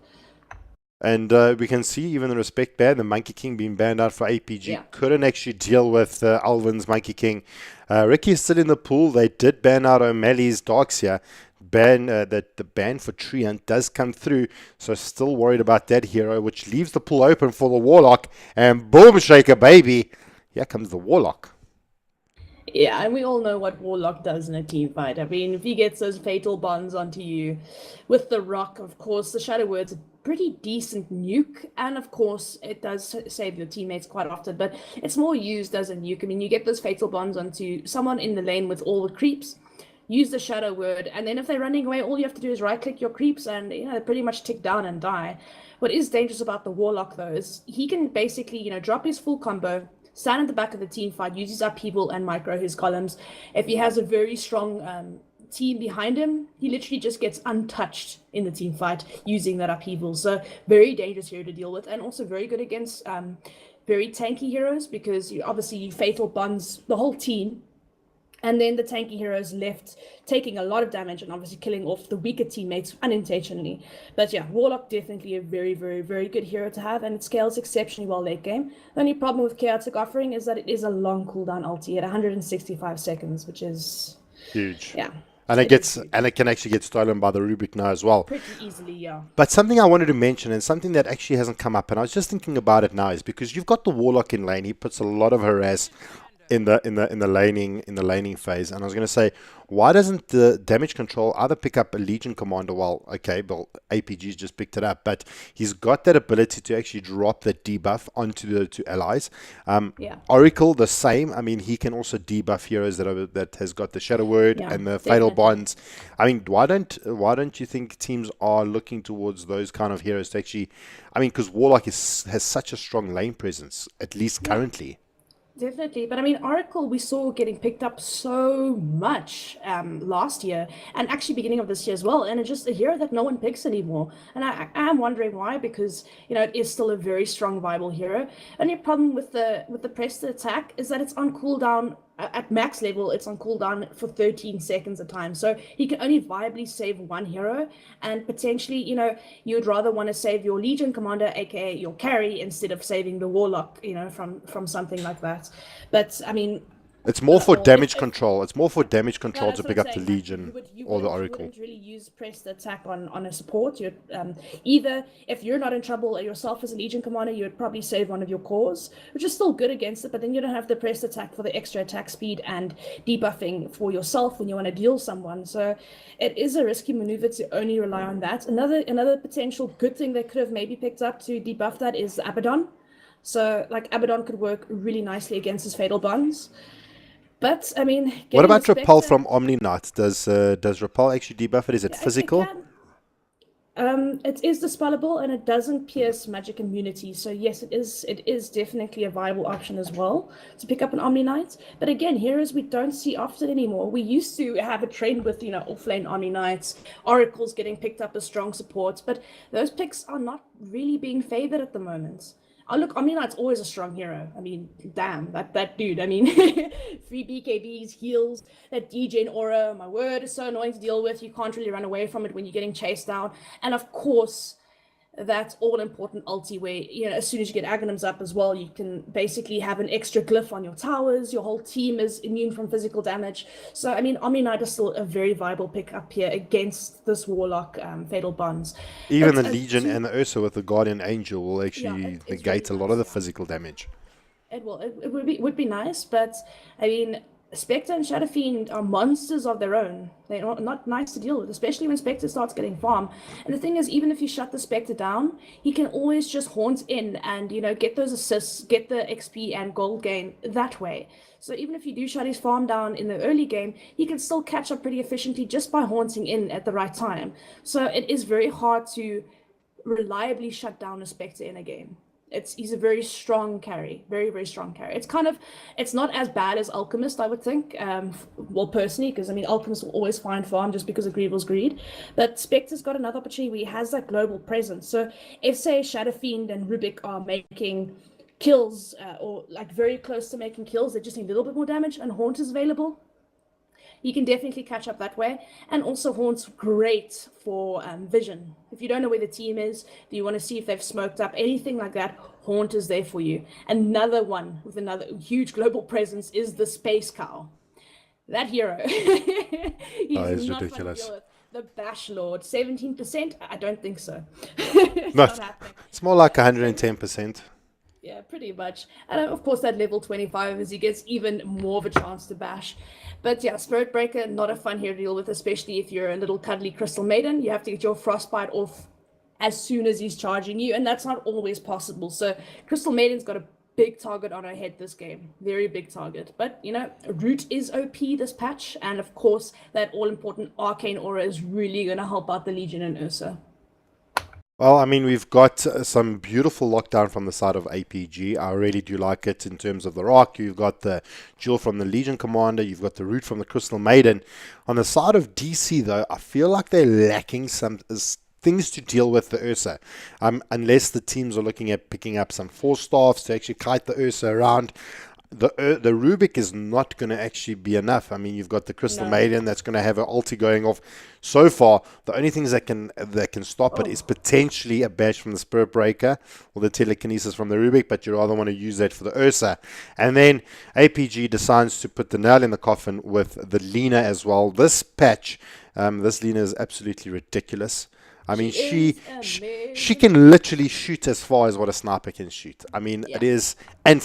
And we can see even the respect ban, the Monkey King being banned out for APG, couldn't actually deal with Alvin's Monkey King. Ricky is still in the pool. They did ban out O'Malley's Darks here. The ban for Tree Hunt does come through, so still worried about that hero, which leaves the pool open for the Warlock. And boom, shaker baby, here comes the Warlock. Yeah, and we all know what Warlock does in a team fight. I mean, if he gets those fatal bonds onto you with the rock, of course, the Shadow Word's a pretty decent nuke, and of course, it does save your teammates quite often, but it's more used as a nuke. I mean, you get those fatal bonds onto someone in the lane with all the creeps, use the Shadow Word, and then if they're running away, all you have to do is right-click your creeps and, you know, pretty much tick down and die. What is dangerous about the Warlock, though, is he can basically, you know, drop his full combo, stand at the back of the team fight, use his upheaval and micro his columns. If he has a very strong team behind him, he literally just gets untouched in the team fight using that upheaval. So very dangerous hero to deal with, and also very good against very tanky heroes, because you obviously fatal bonds the whole team, and then the tanky heroes left taking a lot of damage and obviously killing off the weaker teammates unintentionally. But yeah, Warlock definitely a very, very, very good hero to have, and it scales exceptionally well late game. The only problem with Chaotic Offering is that it is a long cooldown ulti at 165 seconds, which is huge. Yeah. And it can actually get stolen by the Rubik now as well. Pretty easily, yeah. But something I wanted to mention, and something that actually hasn't come up, and I was just thinking about it now, is because you've got the Warlock in lane. He puts a lot of harass in the laning phase, and I was going to say, why doesn't the Damage Control either pick up a Legion Commander? Well, okay, but APG's just picked it up, but he's got that ability to actually drop that debuff onto the two allies. Oracle the same. I mean, he can also debuff heroes that has got the Shadow Word and the Fatal Bonds. I mean, why don't you think teams are looking towards those kind of heroes to actually? I mean, because Warlock has such a strong lane presence, at least currently. Definitely, but I mean, Oracle we saw getting picked up so much last year, and actually beginning of this year as well, and it's just a hero that no one picks anymore. And I am wondering why, because, you know, it is still a very strong, viable hero. Only problem with the press to attack is that it's on cooldown. At max level, it's on cooldown for 13 seconds a time. So he can only viably save one hero, and potentially, you know, you'd rather want to save your Legion Commander, aka your carry, instead of saving the Warlock, you know, from something like that. But I mean, it's more for damage control. It's more for damage control to pick up the Legion or the Oracle. You wouldn't really use press the attack on a support. You'd either, if you're not in trouble yourself as a Legion Commander, you would probably save one of your cores, which is still good against it, but then you don't have the press attack for the extra attack speed and debuffing for yourself when you want to deal someone. So it is a risky maneuver to only rely on that. Another potential good thing they could have maybe picked up to debuff that is Abaddon. So like Abaddon could work really nicely against his Fatal Bonds. But I mean, what about Repel from Omni Knight? Does Repel actually debuff it? Is it physical? It is dispellable, and it doesn't pierce magic immunity. So yes, it is definitely a viable option as well to pick up an Omni Knight. But again, heroes we don't see often anymore. We used to have a trend with, you know, offlane Omni Knights, Oracles getting picked up as strong supports, but those picks are not really being favored at the moment. Oh, look, Omni Knight's always a strong hero. I mean, damn, that dude. I mean, 3 BKBs, heals, that DGL aura, my word, is so annoying to deal with. You can't really run away from it when you're getting chased down. And of course, that all-important ulti where, you know, as soon as you get Aghanims up as well, you can basically have an extra glyph on your towers. Your whole team is immune from physical damage. So, I mean, Omni Knight is still a very viable pick up here against this Warlock Fatal Bonds. Even the Legion and the Ursa with the Guardian Angel will actually negate a lot of the physical damage. It will. It would be nice, but I mean, Spectre and Shadow Fiend are monsters of their own. They're not nice to deal with, especially when Spectre starts getting farm. And the thing is, even if you shut the Spectre down, he can always just haunt in and, get those assists, get the XP and gold gain that way. So even if you do shut his farm down in the early game, he can still catch up pretty efficiently just by haunting in at the right time. So it is very hard to reliably shut down a Spectre in a game. He's a very strong carry, very, very strong carry. It's not as bad as Alchemist, I would think. Well, personally, because Alchemist will always find farm just because of Greevil's greed. But Spectre's got another opportunity where he has that global presence. So if, say, Shadow Fiend and Rubik are making kills, or like very close to making kills, they just need a little bit more damage, and Haunt is available, you can definitely catch up that way. And also Haunt's great for vision. If you don't know where the team is, do you want to see if they've smoked up, anything like that, Haunt is there for you. Another one with another huge global presence is the Space Cow. That hero. It's not ridiculous. fun to deal with. The Bash Lord, 17%? I don't think so. It's not happening. It's more like 110%. Yeah, pretty much. And of course, that level 25 as he gets even more of a chance to bash. But yeah, Spirit Breaker, not a fun hero to deal with, especially if you're a little cuddly Crystal Maiden. You have to get your Frostbite off as soon as he's charging you, and that's not always possible. So Crystal Maiden's got a big target on her head this game. Very big target. But, Root is OP this patch, and of course, that all-important Arcane Aura is really going to help out the Legion and Ursa. Well, we've got some beautiful lockdown from the side of APG. I really do like it in terms of the rock. You've got the Jewel from the Legion Commander. You've got the Root from the Crystal Maiden. On the side of DC, though, I feel like they're lacking some things to deal with the Ursa. Unless the teams are looking at picking up some Force Staffs to actually kite the Ursa around. The Rubik is not going to actually be enough. You've got the Crystal Maiden that's going to have an ulti going off. So far, the only things that can stop it is potentially a bash from the Spirit Breaker or the telekinesis from the Rubik, but you rather want to use that for the Ursa. And then APG decides to put the nail in the coffin with the Lina as well. This patch, this Lina is absolutely ridiculous. She can literally shoot as far as what a sniper can shoot. It is, and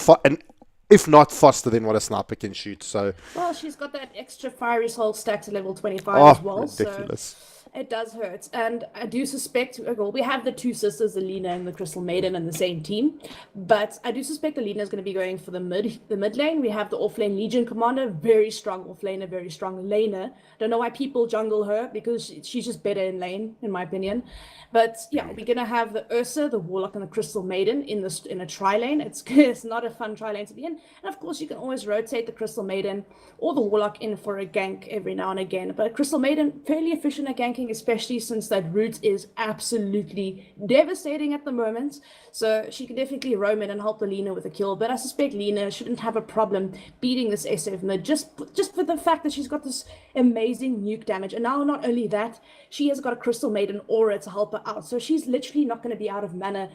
if not faster than what a sniper can shoot. So, well, she's got that extra fiery soul stack to level 25 as well. Ridiculous. So it does hurt. And I do suspect, well, we have the two sisters, the Lina and the Crystal Maiden, in the same team. But I do suspect the Lina is going to be going for the mid lane. We have the offlane Legion Commander, very strong offlaner, very strong laner. Don't know why people jungle her, because she's just better in lane, in my opinion. But yeah, we're going to have the Ursa, the Warlock, and the Crystal Maiden in a tri-lane. It's not a fun tri-lane to be in. And of course, you can always rotate the Crystal Maiden or the Warlock in for a gank every now and again. But Crystal Maiden, fairly efficient at ganking, especially since that Root is absolutely devastating at the moment. So she can definitely roam in and help the Lina with a kill. But I suspect Lina shouldn't have a problem beating this SF mid, just for the fact that she's got this amazing nuke damage. And now not only that, she has got a Crystal Maiden aura to help her out. So she's literally not going to be out of mana.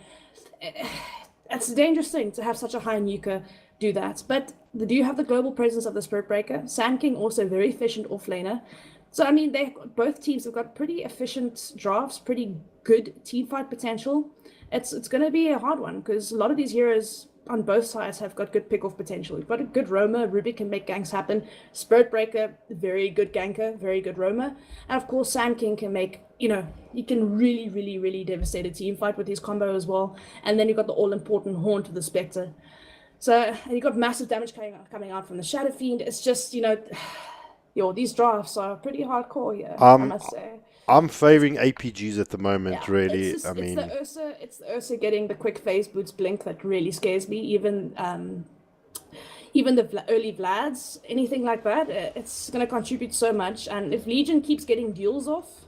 It's a dangerous thing to have such a high nuker do that. But they do have the global presence of the Spirit Breaker. Sand King also very efficient offlaner. So both teams have got pretty efficient drafts, pretty good team fight potential. It's going to be a hard one because a lot of these heroes on both sides have got good pick-off potential. We've got a good roamer. Rubik can make ganks happen. Spirit Breaker, very good ganker, very good roamer. And of course, Sand King can make, he can really, really, really devastate a team fight with his combo as well. And then you've got the all-important Haunt of the Spectre. So, and you've got massive damage coming out from the Shadow Fiend. It's just, these drafts are pretty hardcore here, I must say. I'm favoring APGs at the moment, really. It's the Ursa getting the quick phase boots blink that really scares me. Even the early Vlads, anything like that, it's going to contribute so much. And if Legion keeps getting duels off,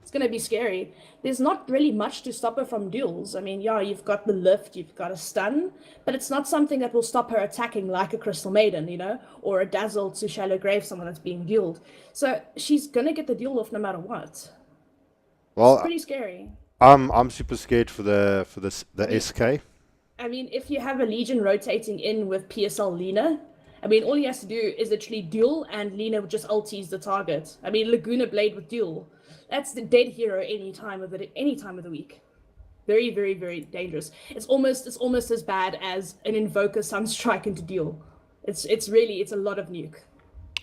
it's going to be scary. There's not really much to stop her from duels. You've got the lift, you've got a stun, but it's not something that will stop her attacking like a Crystal Maiden, or a Dazzle to Shallow Grave, someone that's being dueled. So she's going to get the duel off no matter what. Well, it's pretty scary. I'm super scared for the SK. If you have a Legion rotating in with PSL Lina, all he has to do is literally duel and Lina just ulties the target. Laguna Blade with duel. That's the dead hero any time of the week. Very, very, very dangerous. It's almost as bad as an Invoker Sunstrike into duel. It's a lot of nuke.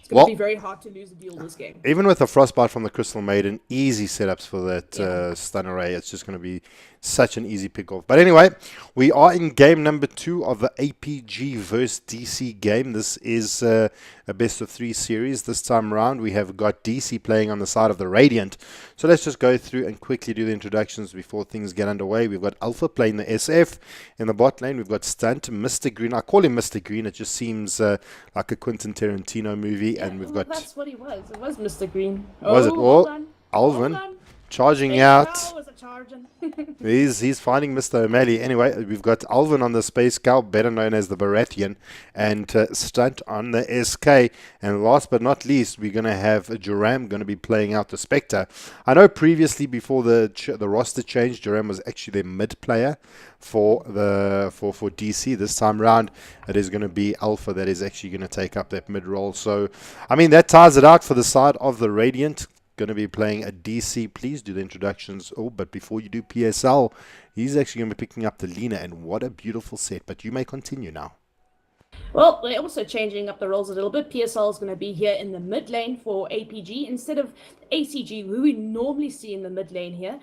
It's going to be very hard to lose a duel this game. Even with the Frostbite from the Crystal Maiden, easy setups for that stun array. It's just going to be such an easy pick-off. But anyway, we are in game number 2 of the APG versus DC game. This is a best-of-3 series. This time around, we have got DC playing on the side of the Radiant. So let's just go through and quickly do the introductions before things get underway. We've got Alpha playing the SF in the bot lane. We've got Stunt, Mr. Green. I call him Mr. Green. It just seems like a Quentin Tarantino movie. And we've got... That's what he was. It was Mr. Green. Was it? Hold Oh, on. Alvin Hold on. charging Space out. Cow was a charging. He's finding Mr. O'Malley. Anyway, we've got Alvin on the Space Cow, better known as the Baratheon, and Stunt on the SK. And last but not least, we're going to have Joram going to be playing out the Spectre. I know previously, before the roster change, Joram was actually their mid player for DC. This time round, it is going to be Alpha that is actually going to take up that mid role. So, I mean, that ties it out for the side of the Radiant. Going to be playing a DC. Please do the introductions. Oh, but before you do PSL, he's actually going to be picking up the Lina, and what a beautiful set. But you may continue now. Well, they're also changing up the roles a little bit. PSL is going to be here in the mid lane for APG instead of ACG, who we normally see in the mid lane here.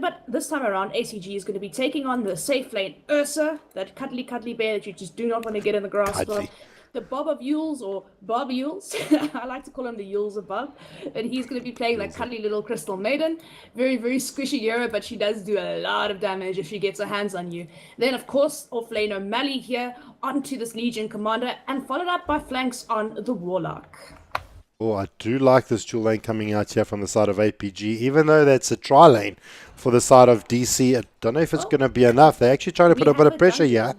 But this time around, ACG is going to be taking on the safe lane Ursa, that cuddly bear that you just do not want to get in the grass for. The Bob of Yules, or Bob Yules. I like to call him the Yules above. And he's going to be playing like cuddly little Crystal Maiden. Very, very squishy hero, but she does do a lot of damage if she gets her hands on you. Then, of course, off lane O'Malley here onto this Legion Commander, and followed up by flanks on the Warlock. Oh, I do like this dual lane coming out here from the side of APG, even though that's a tri lane for the side of DC. I don't know if it's going to be enough. They're actually trying to put a bit of pressure here.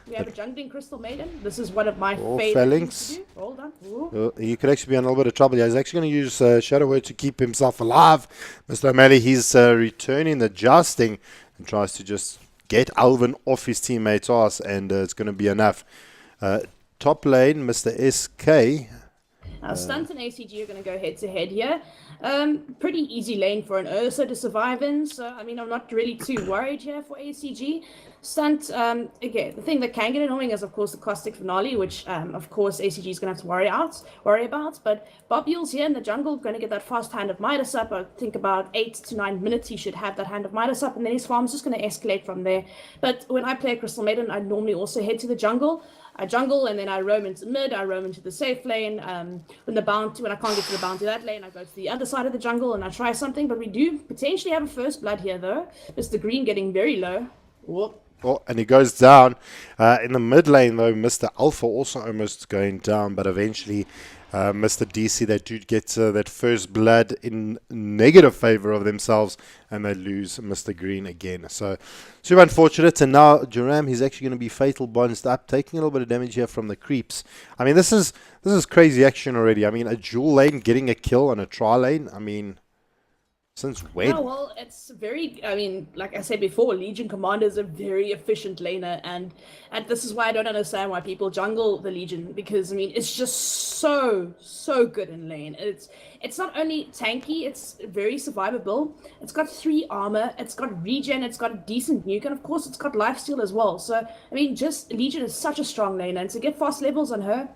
We have a jungling Crystal Maiden. This is one of my favorite phalanx. things to do. Hold on. He could actually be in a little bit of trouble here. He's actually going to use Shadow Word to keep himself alive. Mr. O'Malley, he's returning the jousting and tries to just get Alvin off his teammate's ass, and it's going to be enough. Top lane, Mr. SK. Now, Stunt and ACG are going to go head-to-head here. Pretty easy lane for an Ursa to survive in, so, I mean, I'm not really too worried here for ACG. Stunt, again, the thing that can get annoying is, of course, the Caustic Finale, which, of course, ACG is going to have to worry about. But Bob Yules here in the jungle going to get that fast Hand of Midas up. I think about 8 to 9 minutes he should have that Hand of Midas up, and then his farm's just going to escalate from there. But when I play Crystal Maiden, I normally also head to the jungle. I jungle, and then I roam into mid, I roam into the safe lane. When I can't get to the bounty that lane, I go to the other side of the jungle and I try something. But we do potentially have a first blood here, though. Mr. Green getting very low. Whoop. Oh, and he goes down. In the mid lane, though, Mr. Alpha also almost going down, but eventually Mr. DC, they do get that first blood in negative favor of themselves, and they lose Mr. Green again. So, super unfortunate. And now Joram, he's actually going to be fatal bounced up, taking a little bit of damage here from the creeps. I mean, this is crazy action already. I mean, a dual lane getting a kill on a tri lane. I mean, since when? Oh, well, it's very, I mean, like I said before, Legion Commander is a very efficient laner, and this is why I don't understand why people jungle the Legion, because, I mean, it's just so good in lane. It's not only tanky, it's very survivable. It's got 3 armor, it's got regen, it's got a decent nuke, and of course it's got lifesteal as well. So, I mean, just Legion is such a strong laner, and to get fast levels on her,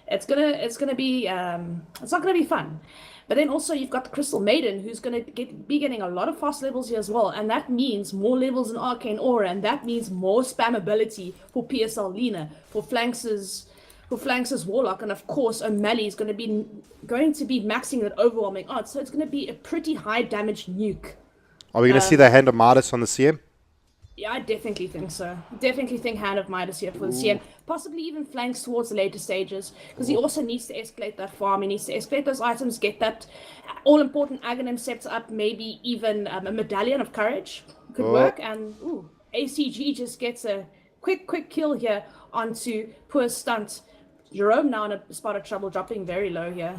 it's not gonna be fun. But then also you've got the Crystal Maiden, who's going to be getting a lot of fast levels here as well. And that means more levels in Arcane Aura, and that means more spammability for PSL Lina, for Flanks' Warlock, and of course O'Malley is going to be maxing that overwhelming odds. So it's going to be a pretty high damage nuke. Are we going to see the Hand of Midas on the CM? Yeah, I definitely think so. Definitely think Hand of Midas here for the CM. Possibly even flanks towards the later stages, because he also needs to escalate that farm. He needs to escalate those items, get that all-important Aghanim Scepter up, maybe even a Medallion of Courage could work. And ACG just gets a quick kill here onto poor Stunt. Jerome now in a spot of trouble, dropping very low here.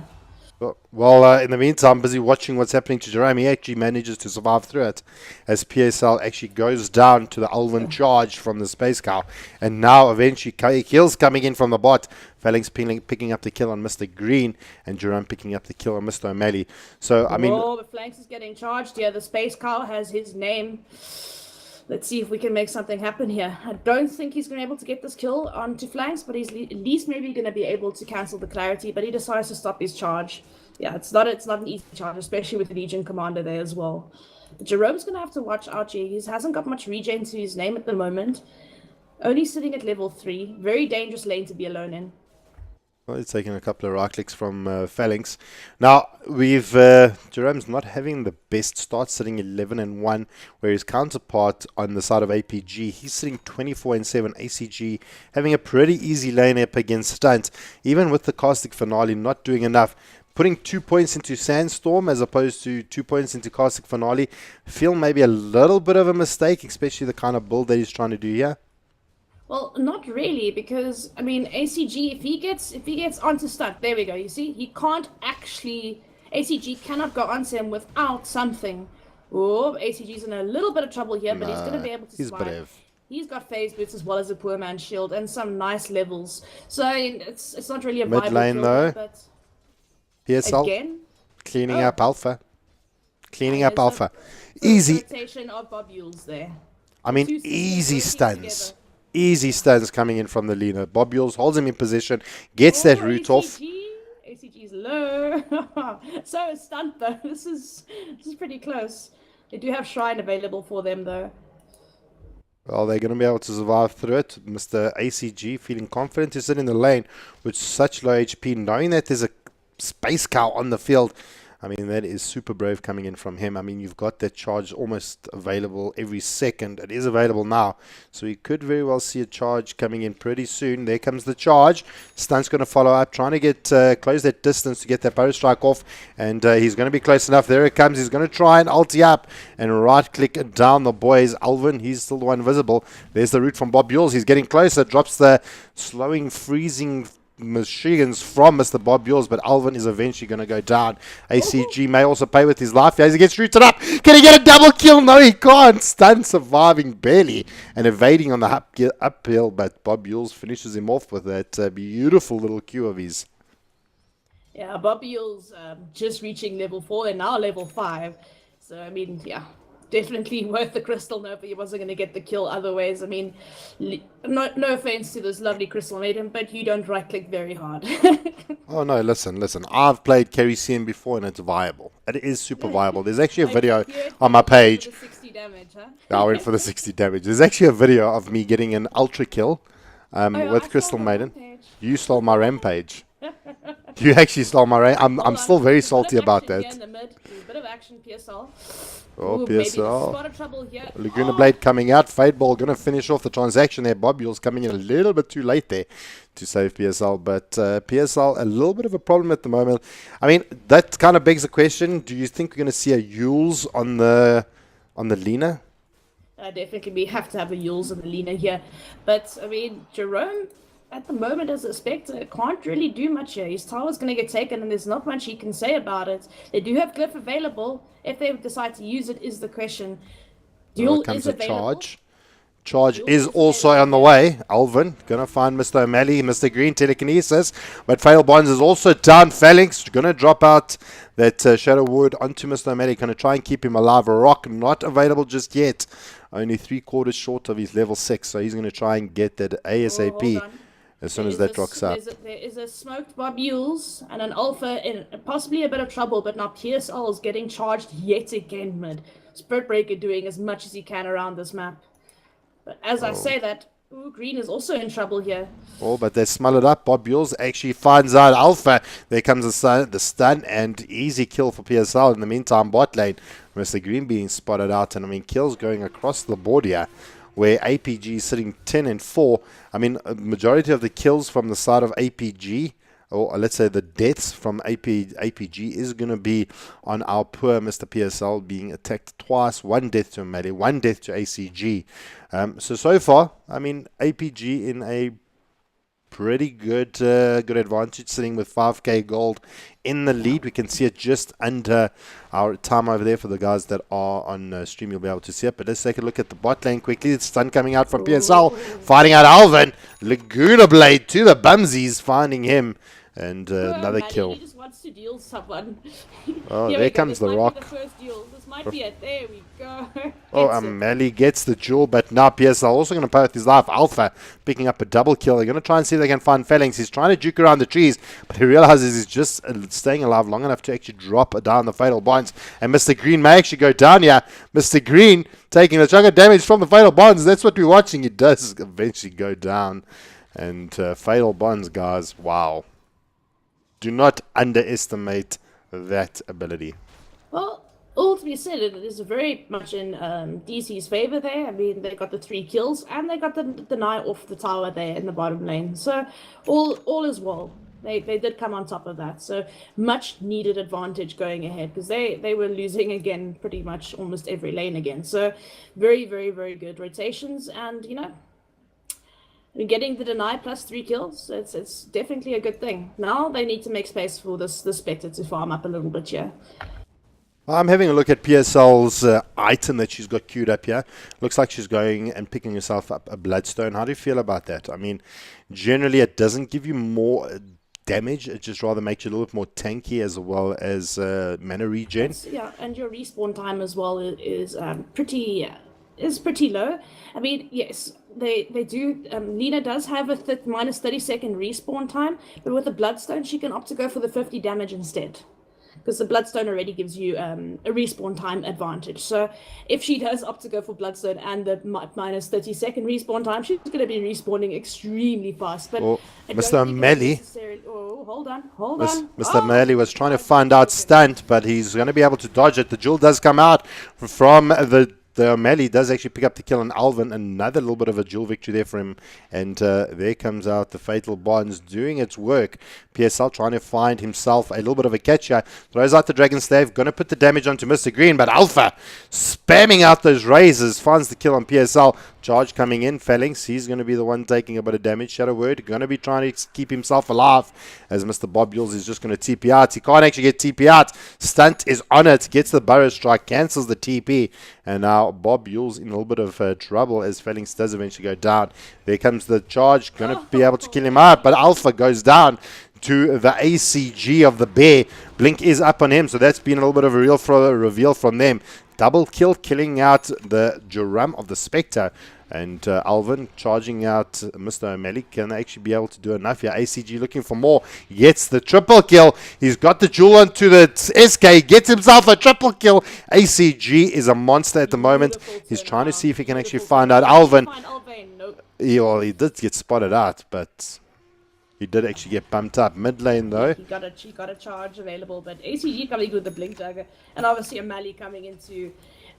Well, in the meantime, busy watching what's happening to Jerome. He actually manages to survive through it as PSL actually goes down to the Alvin charge from the Space Cow. And now eventually kills coming in from the bot. Phalanx picking up the kill on Mr. Green, and Jerome picking up the kill on Mr. O'Malley. So, I mean... Oh, the Phalanx is getting charged here. The Space Cow has his name. Let's see if we can make something happen here. I don't think he's going to be able to get this kill onto flanks, but he's at least maybe going to be able to cancel the clarity, but he decides to stop his charge. Yeah, it's not an easy charge, especially with the Legion Commander there as well. But Jerome's going to have to watch out here. He hasn't got much regen to his name at the moment. Only sitting at level 3. Very dangerous lane to be alone in. Well, he's taking a couple of right clicks from Phalanx. Now, we've Jerome's not having the best start, sitting 11-1, where his counterpart on the side of APG, he's sitting 24-7. ACG having a pretty easy lane up against Stunt, even with the Caustic Finale not doing enough. Putting 2 points into Sandstorm as opposed to 2 points into Caustic Finale, feel maybe a little bit of a mistake, especially the kind of build that he's trying to do here. Well, not really, because I mean ACG, if he gets onto Stunt, there we go. You see, he can't actually. ACG cannot go onto him without something. Oh, ACG's in a little bit of trouble here, but he's going to be able to survive. He's got phase boots as well as a poor man's shield and some nice levels. So it's not really a mid viable lane kill, though. but PSL again, cleaning up Alpha. Cleaning up Alpha. Easy. Rotation of Bob Yules there. I mean, Two easy working stuns. together. Easy stuns coming in from the Lina. Bob Yules holds him in position, gets that root off. ACG's low. So is Stunt though. This is pretty close. They do have Shrine available for them though. Well, they're going to be able to survive through it. Mr. ACG feeling confident to sit in the lane with such low HP, knowing that there's a space cow on the field. I mean, that is super brave coming in from him. I mean, you've got that charge almost available every second. It is available now. So you could very well see a charge coming in pretty soon. There comes the charge. Stunt's going to follow up, trying to get close that distance to get that power strike off. And he's going to be close enough. There it comes. He's going to try and ulti up and right-click down the boys. Alvin, he's still the one visible. There's the route from Bob Yules. He's getting closer. Drops the slowing, freezing machines from Mr. Bob Yules, but Alvin is eventually going to go down. ACG may also pay with his life as he gets rooted up. Can he get a double kill? No, he can't. Stun surviving barely and evading on the uphill, but Bob Yules finishes him off with that beautiful little Q of his. Yeah, Bob Yules just reaching level 4 and now level 5. So, I mean, yeah, definitely worth the Crystal Nova. He wasn't going to get the kill otherwise. I mean, no offense to this lovely Crystal Maiden, but you don't right-click very hard. Oh, no, listen. I've played Carry CM before, and it's viable. It is super viable. There's actually a video on my page. The 60 damage, huh? I went for the 60 damage. There's actually a video of me getting an ultra kill with Crystal Maiden. You stole my rampage. You actually stole my rampage. I'm still very salty about that. Here in the mid. A bit of action, PSL. Oh, Ooh, maybe PSL. spot of trouble here. Laguna Blade coming out. Fadeball going to finish off the transaction there. Bob Yules coming in a little bit too late there to save PSL. But PSL, a little bit of a problem at the moment. I mean, that kind of begs the question. Do you think we're going to see a Yules on the Lina? Definitely, we have to have a Yules and the Lina here. But, I mean, Jerome, at the moment, as a Spectre, can't really do much here. His tower's going to get taken, and there's not much he can say about it. They do have Glyph available. If they decide to use it, is the question. Duel comes is a available. Charge Duel is is also available. on the way. Alvin going to find Mr. O'Malley, Mr. Green, telekinesis. But Fatal Bonds is also down. Phalanx going to drop out that Shadow Wood onto Mr. O'Malley. Going to try and keep him alive. Rock not available just yet. Only 3/4 short of his level 6. So he's going to try and get that ASAP. Hold on. As soon as that rocks up. There is a smoked Bob Yules and an Alpha in possibly a bit of trouble, but now PSL is getting charged yet again mid. Spirit Breaker doing as much as he can around this map. But as I say that, Green is also in trouble here. Oh, but they smell it up. Bob Yules actually finds out Alpha. There comes the stun and easy kill for PSL. In the meantime, bot lane, Mr. Green being spotted out. And I mean, kills going across the board here, where APG is sitting 10-4. I mean, a majority of the kills from the side of APG, or let's say the deaths from APG, is going to be on our poor Mr. PSL being attacked twice. 1 death to Melee, 1 death to ACG. So far, I mean, APG in a pretty good advantage, sitting with 5k gold in the lead. We can see it just under our time over there. For the guys that are on stream, you'll be able to see it. But let's take a look at the bot lane quickly. It's stun coming out from PSL, fighting out Alvin. Laguna Blade to the bumsies, finding him And Poor another Maddie, kill. He just wants to deal someone. Oh, Here there we go. comes This the might rock. Be the first duel. This might be it. There we go. Oh, Gets it. Mali gets the jewel, but now PSL also going to play with his life. Alpha picking up a double kill. They're going to try and see if they can find Phalanx. He's trying to juke around the trees, but he realizes he's just staying alive long enough to actually drop down the Fatal Bonds. And Mr. Green may actually go down here. Mr. Green taking a chunk of damage from the Fatal Bonds. That's what we're watching. He does eventually go down. And Fatal Bonds, guys, wow. Do not underestimate that ability. Well, all to be said, it is very much in DC's favor there. I mean, they got the 3 kills and they got the deny off the tower there in the bottom lane. So all is well. They did come on top of that. So much needed advantage going ahead because they were losing again pretty much almost every lane again. So very, very, very good rotations. And, you know, getting the deny plus 3 kills, it's definitely a good thing. Now they need to make space for this Spectre to farm up a little bit here. I'm having a look at PSL's item that she's got queued up here. Looks like she's going and picking herself up a Bloodstone. How do you feel about that? I mean, generally it doesn't give you more damage. It just rather makes you a little bit more tanky as well as mana regen. Yeah, and your respawn time as well is pretty low. I mean, yes, they do. Lina does have a minus 30-second respawn time, but with the Bloodstone, she can opt to go for the 50 damage instead. Because the Bloodstone already gives you a respawn time advantage. So if she does opt to go for Bloodstone and the minus 30-second respawn time, she's going to be respawning extremely fast. But Mr. Meli. Oh, hold on. Mr. Meli was trying to find out stunt, but he's going to be able to dodge it. The jewel does come out from the O'Malley does actually pick up the kill on Alvin. Another little bit of a dual victory there for him. And there comes out the Fatal Bonds doing its work. PSL trying to find himself a little bit of a catcher. Throws out the Dragon Stave. Going to put the damage onto Mr. Green. But Alpha spamming out those razors. Finds the kill on PSL. Charge coming in. Phalanx. He's going to be the one taking a bit of damage. Shadow Word going to be trying to keep himself alive. As Mr. Bob Yules is just going to TP out. He can't actually get TP out. Stunt is on it. Gets the Burrow Strike. Cancels the TP. And now Bob Yules in a little bit of trouble as Phalanx does eventually go down. There comes the charge. Going to be able to kill him out. But Alpha goes down to the ACG of the Bear. Blink is up on him. So that's been a little bit of a reveal from them. Double kill, killing out the Joram of the Spectre. And Alvin charging out Mr. O'Malley. Can actually be able to do enough here. ACG looking for more. Gets the triple kill. He's got the jewel onto the SK. Gets himself a triple kill. ACG is a monster at the moment. He's trying to see if he can actually find out Alvin. He did get spotted out, but he did actually get bumped up. Mid lane though. He got a charge available, but ACG coming with the blink dagger, and obviously O'Malley coming in to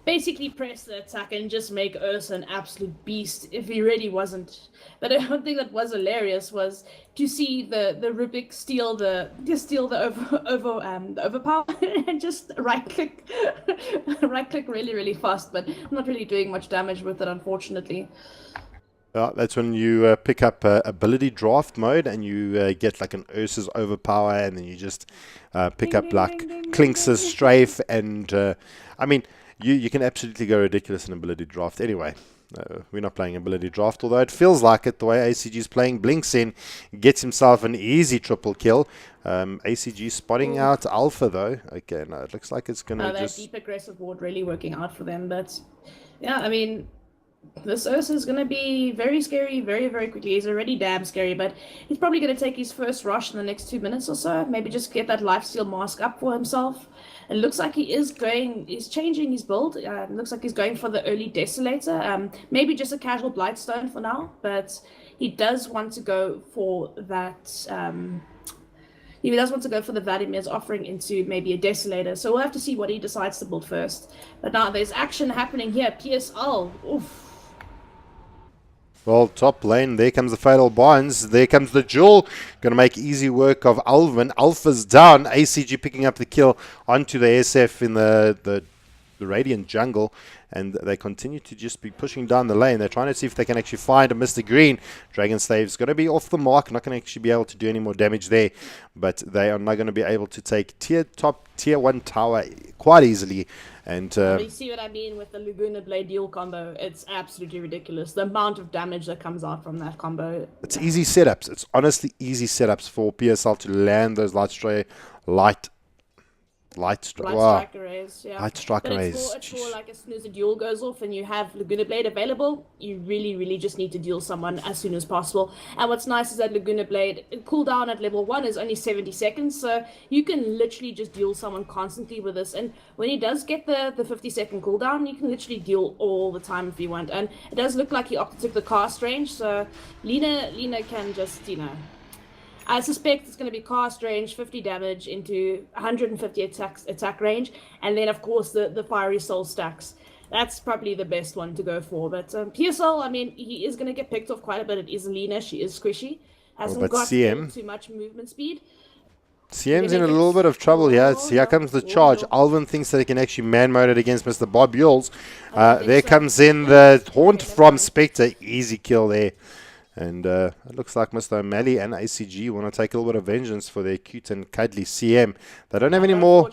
basically press the attack and just make Ursa an absolute beast if he really wasn't. But one thing that was hilarious was to see the Rubik steal the overpower and just right click really fast, but not really doing much damage with it, unfortunately. That's when you pick up ability draft mode and you get like an Ursa's overpower, and then you just pick up like Clinks's strafe, and I mean you can absolutely go ridiculous in ability draft. Anyway, we're not playing ability draft, although it feels like it the way ACG is playing. Blinks in, gets himself an easy triple kill. ACG spotting out Alpha though. Okay, no, it looks like it's gonna just that deep aggressive ward really working out for them. But yeah, I mean, this Ursa is going to be very scary very, very quickly. He's already damn scary, but he's probably going to take his first rush in the next 2 minutes or so. Maybe just get that lifesteal mask up for himself. It looks like he's changing his build. It looks like he's going for the early Desolator. Maybe just a casual Blightstone for now, but he does want to go for that... he does want to go for the Vladimir's offering into maybe a Desolator. So we'll have to see what he decides to build first. But now there's action happening here. PSL. Oof. Well, top lane, there comes the Fatal Bonds. There comes the Jewel. Going to make easy work of Alvin. Alpha's down. ACG picking up the kill onto the SF in the the Radiant jungle, and they continue to just be pushing down the lane. They're trying to see if they can actually find a Mr. Green. Dragon Slave's going to be off the mark, not going to actually be able to do any more damage there, but they are not going to be able to take top tier 1 tower quite easily. And you see what I mean with the Laguna Blade duel combo? It's absolutely ridiculous. The amount of damage that comes out from that combo. It's easy setups. It's honestly easy setups for PSL to land those light strike arrays, yeah. Light strike but arrays. It's for like as soon as the duel goes off and you have Laguna Blade available, you really just need to duel someone as soon as possible. And what's nice is that Laguna Blade cooldown at level 1 is only 70 seconds, so you can literally just duel someone constantly with this. And when he does get the 50-second cooldown, you can literally duel all the time if you want. And it does look like he opted to take the cast range, so Lina can just, I suspect it's going to be cast range, 50 damage into 150 attack range, and then of course the Fiery Soul stacks. That's probably the best one to go for. But PSL, I mean, he is going to get picked off quite a bit. It is Lina, she is squishy, hasn't got CM, too much movement speed. CM's in a little bit of trouble here. Here comes the charge. Alvin thinks that he can actually man-mode it against Mr. Bob Yules. There comes in the Haunt from Spectre. Easy kill there. And it looks like Mr. O'Malley and ACG want to take a little bit of vengeance for their cute and cuddly CM. They don't have any more.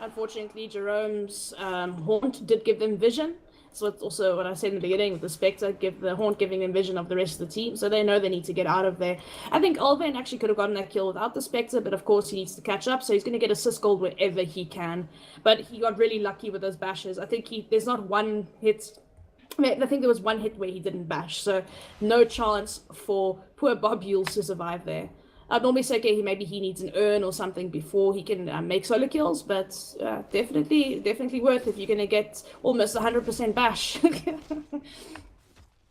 Unfortunately, Jerome's Haunt did give them vision. So it's also what I said in the beginning with the Spectre, the Haunt giving them vision of the rest of the team. So they know they need to get out of there. I think Alvin actually could have gotten that kill without the Spectre, but of course he needs to catch up. So he's going to get assist gold wherever he can. But he got really lucky with those bashes. I think there's not one hit. I think there was one hit where he didn't bash, so no chance for poor Bob Yules to survive there. I'd normally say, okay, maybe he needs an urn or something before he can make solo kills, but definitely worth if you're going to get almost 100% bash.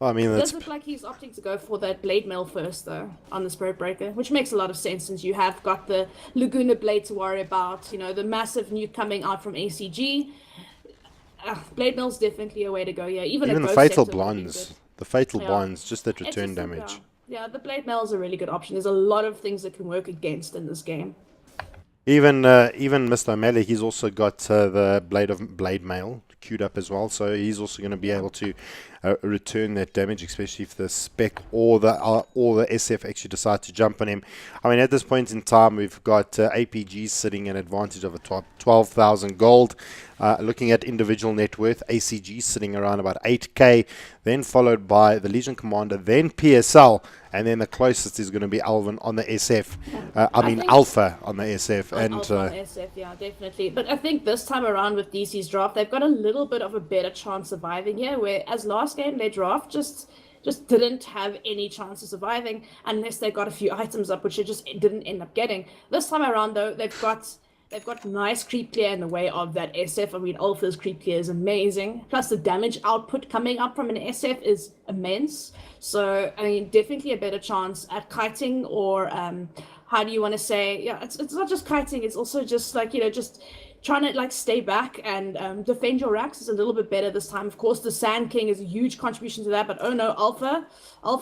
I mean, it does look like he's opting to go for that Blade Mail first, though, on the Spirit Breaker, which makes a lot of sense since you have got the Laguna Blade to worry about, the massive nuke coming out from ACG. Blade Mail's definitely a way to go, yeah. Even the Fatal Blinds. The Fatal Blinds, just that return damage. Yeah, the Blade Mail is a really good option. There's a lot of things that can work against in this game. Even Mr. O'Malley, he's also got the Blade Mail queued up as well, so he's also going to be able to return that damage, especially if the spec or the SF actually decide to jump on him. I mean, at this point in time, we've got APGs sitting an advantage of a top 12,000 gold. Looking at individual net worth, ACG sitting around about 8k, then followed by the Legion Commander, then PSL, and then the closest is going to be Alvin on the SF. Alpha on the SF. Alpha on the SF, yeah, definitely. But I think this time around with DC's draft, they've got a little bit of a better chance surviving here, whereas last game their draft just didn't have any chance of surviving unless they got a few items up, which they just didn't end up getting. This time around, though, they've got nice creep clear in the way of that SF. I mean, Alpha's creep clear is amazing. Plus, the damage output coming up from an SF is immense. So, I mean, definitely a better chance at kiting or, how do you want to say? Yeah, it's not just kiting. It's also just like, just trying to stay back and defend your racks is a little bit better this time. Of course, the Sand King is a huge contribution to that. But oh no, Alpha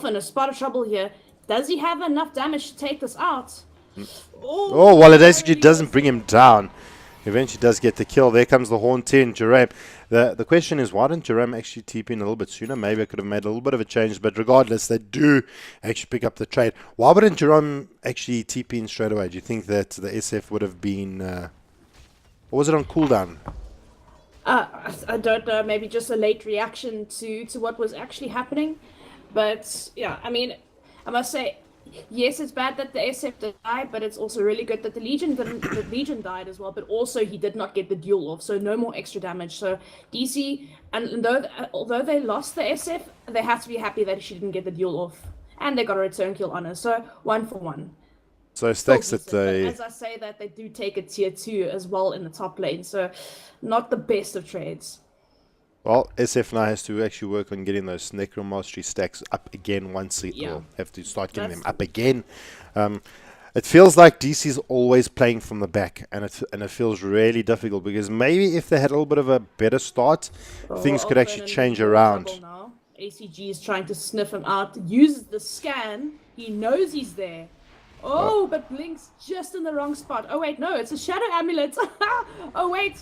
in a spot of trouble here. Does he have enough damage to take this out? Oh, well, it actually doesn't bring him down. Eventually does get the kill. There comes the Haunt in, Jerome. The question is, why didn't Jerome actually TP in a little bit sooner? Maybe I could have made a little bit of a change, but regardless, they do actually pick up the trade. Why wouldn't Jerome actually TP in straight away? Do you think that the SF would have been... or was it on cooldown? I don't know. Maybe just a late reaction to what was actually happening. But, yeah, I mean, I must say... Yes, it's bad that the SF died, but it's also really good that the Legion died as well. But also, he did not get the duel off, so no more extra damage. So DC, and although they lost the SF, they have to be happy that she didn't get the duel off, and they got a return kill on her. So 1 for 1. So stacks that they. As I say that, they do take a tier 2 as well in the top lane. So not the best of trades. Well, SF now has to actually work on getting those Necromastery stacks up again once it will have to start getting them up again. It feels like DC's always playing from the back, and it feels really difficult because maybe if they had a little bit of a better start, things could actually change around. Now. ACG is trying to sniff him out, uses the scan, he knows he's there. Oh, but blinks just in the wrong spot. Oh wait, no, it's a shadow amulet. Oh wait.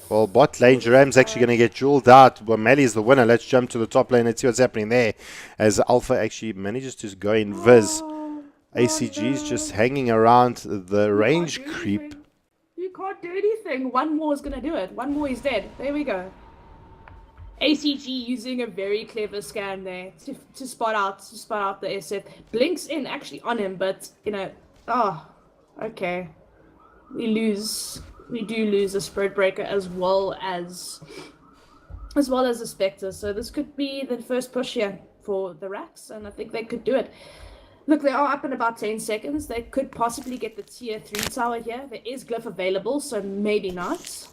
Well, bot lane, Jeram's actually going to get jeweled out. Well, Melly's the winner. Let's jump to the top lane. Let's see what's happening there. As Alpha actually manages to go in Viz. ACG's just hanging around the range creep. You can't do anything. One more is going to do it. One more is dead. There we go. ACG using a very clever scan there to spot out the SF. Blinks in actually on him, but you know, okay. We do lose a spread breaker as well as a Spectre. So this could be the first push here for the Racks, and I think they could do it. Look, they are up in about 10 seconds. They could possibly get the tier 3 tower here. There is glyph available, so maybe not.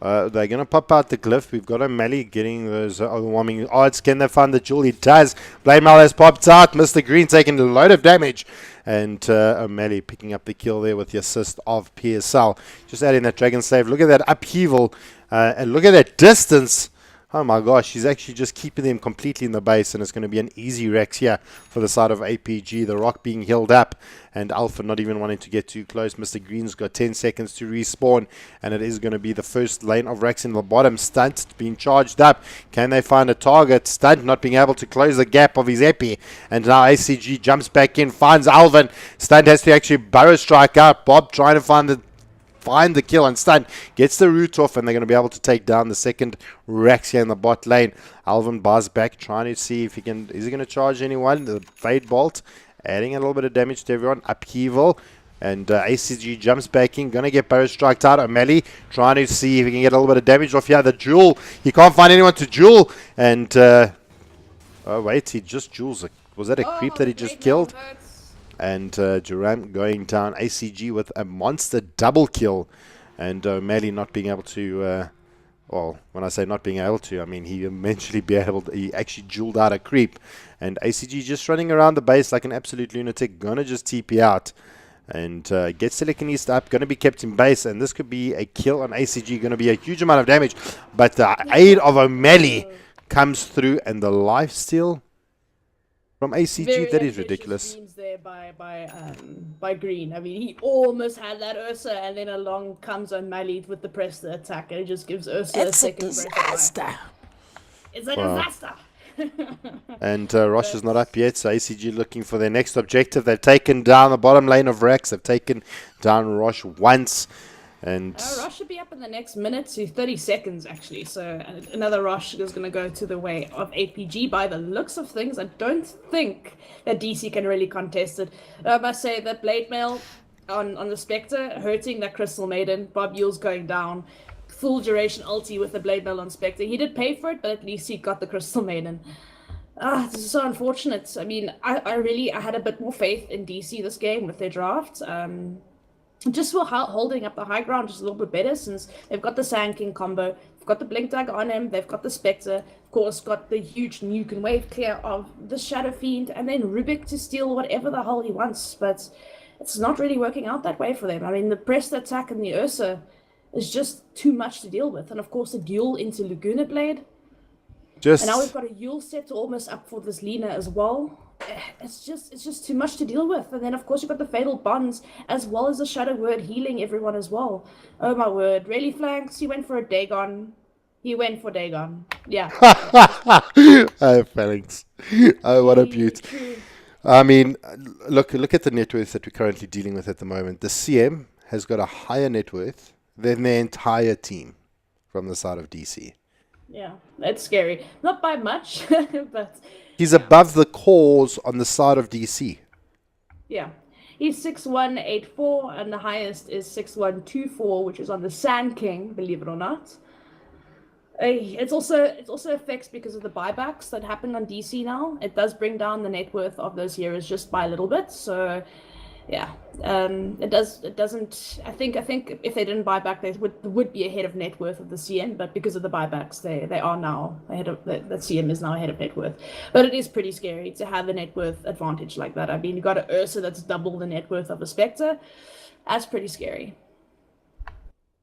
They're going to pop out the glyph. We've got O'Malley getting those overwhelming odds. Can they find the jewel? He does. Blade Mail has popped out. Mr. Green taking a load of damage. And O'Malley picking up the kill there with the assist of PSL. Just adding that Dragon Slave. Look at that upheaval. And look at that distance. Oh my gosh, he's actually just keeping them completely in the base, and it's going to be an easy Rex here for the side of APG. The Rock being held up, and Alpha not even wanting to get too close. Mr. Green's got 10 seconds to respawn, and it is going to be the first lane of Rex in the bottom. Stunt being charged up. Can they find a target? Stunt not being able to close the gap of his epi, and now ACG jumps back in, finds Alvin. Stunt has to actually burrow strike out. Bob trying to find the kill, and Stunt gets the root off, and they're going to be able to take down the second Rex here in the bot lane. Alvin bars back, trying to see if he can. Is he going to charge anyone? The Fade Bolt adding a little bit of damage to everyone. Upheaval, and ACG jumps back in, going to get Barrow striked out. O'Malley trying to see if he can get a little bit of damage off here. The Jewel, he can't find anyone to Jewel, and oh wait, he just Jewels. Was that a creep that he just killed? And Duran going down. ACG with a monster double kill. And O'Malley not being able to... well, when I say not being able to, I mean he eventually be able to... He actually jeweled out a creep. And ACG just running around the base like an absolute lunatic. Gonna just TP out. And gets Telekinese up. Gonna be kept in base. And this could be a kill on ACG. Gonna be a huge amount of damage. But the aid of O'Malley comes through. And the lifesteal... from ACG, very that is ridiculous. There by Green. I mean, he almost had that Ursa, and then along comes O'Malley with the press the attack, and it just gives Ursa a second disaster. It's a disaster. And Rosh is not up yet, so ACG looking for their next objective. They've taken down the bottom lane of Rex. They've taken down Rosh once. And Rush should be up in the next minute to 30 seconds, actually. So another Rush is going to go to the way of APG. By the looks of things, I don't think that DC can really contest it. I must say that Blade Mail on the Spectre, hurting that Crystal Maiden. Bob Yule's going down. Full duration ulti with the Blade Mail on Spectre. He did pay for it, but at least he got the Crystal Maiden. This is so unfortunate. I mean, I had a bit more faith in DC this game with their draft. Just for holding up the high ground just a little bit better, since they've got the Sand King combo, they've got the Blink Dagger on him, they've got the Spectre, of course, got the huge nuke and wave clear of the Shadow Fiend, and then Rubik to steal whatever the hell he wants. But it's not really working out that way for them. I mean, the pressed attack and the Ursa is just too much to deal with, and of course the duel into Laguna Blade. And now we've got a Yule set almost up for this Lina as well. It's just too much to deal with. And then of course you've got the Fatal Bonds as well as the Shadow Word healing everyone as well. Oh my word. Really flanks, he went for a Dagon. He went for Dagon. Yeah. Oh, Phalanx. Oh, what a beaut. I mean, look at the net worth that we're currently dealing with at the moment. The CM has got a higher net worth than the entire team from the side of DC. Yeah, that's scary. Not by much, but... He's above the cause on the side of DC. Yeah. He's 6184, and the highest is 6124, which is on the Sand King, believe it or not. It's also affects because of the buybacks that happen on DC now. It does bring down the net worth of those heroes just by a little bit. So, yeah, it doesn't. I think if they didn't buy back, they would be ahead of net worth of the CM. But because of the buybacks, they are now ahead of the CM is now ahead of net worth. But it is pretty scary to have a net worth advantage like that. I mean, you got an Ursa that's double the net worth of a Spectre. That's pretty scary.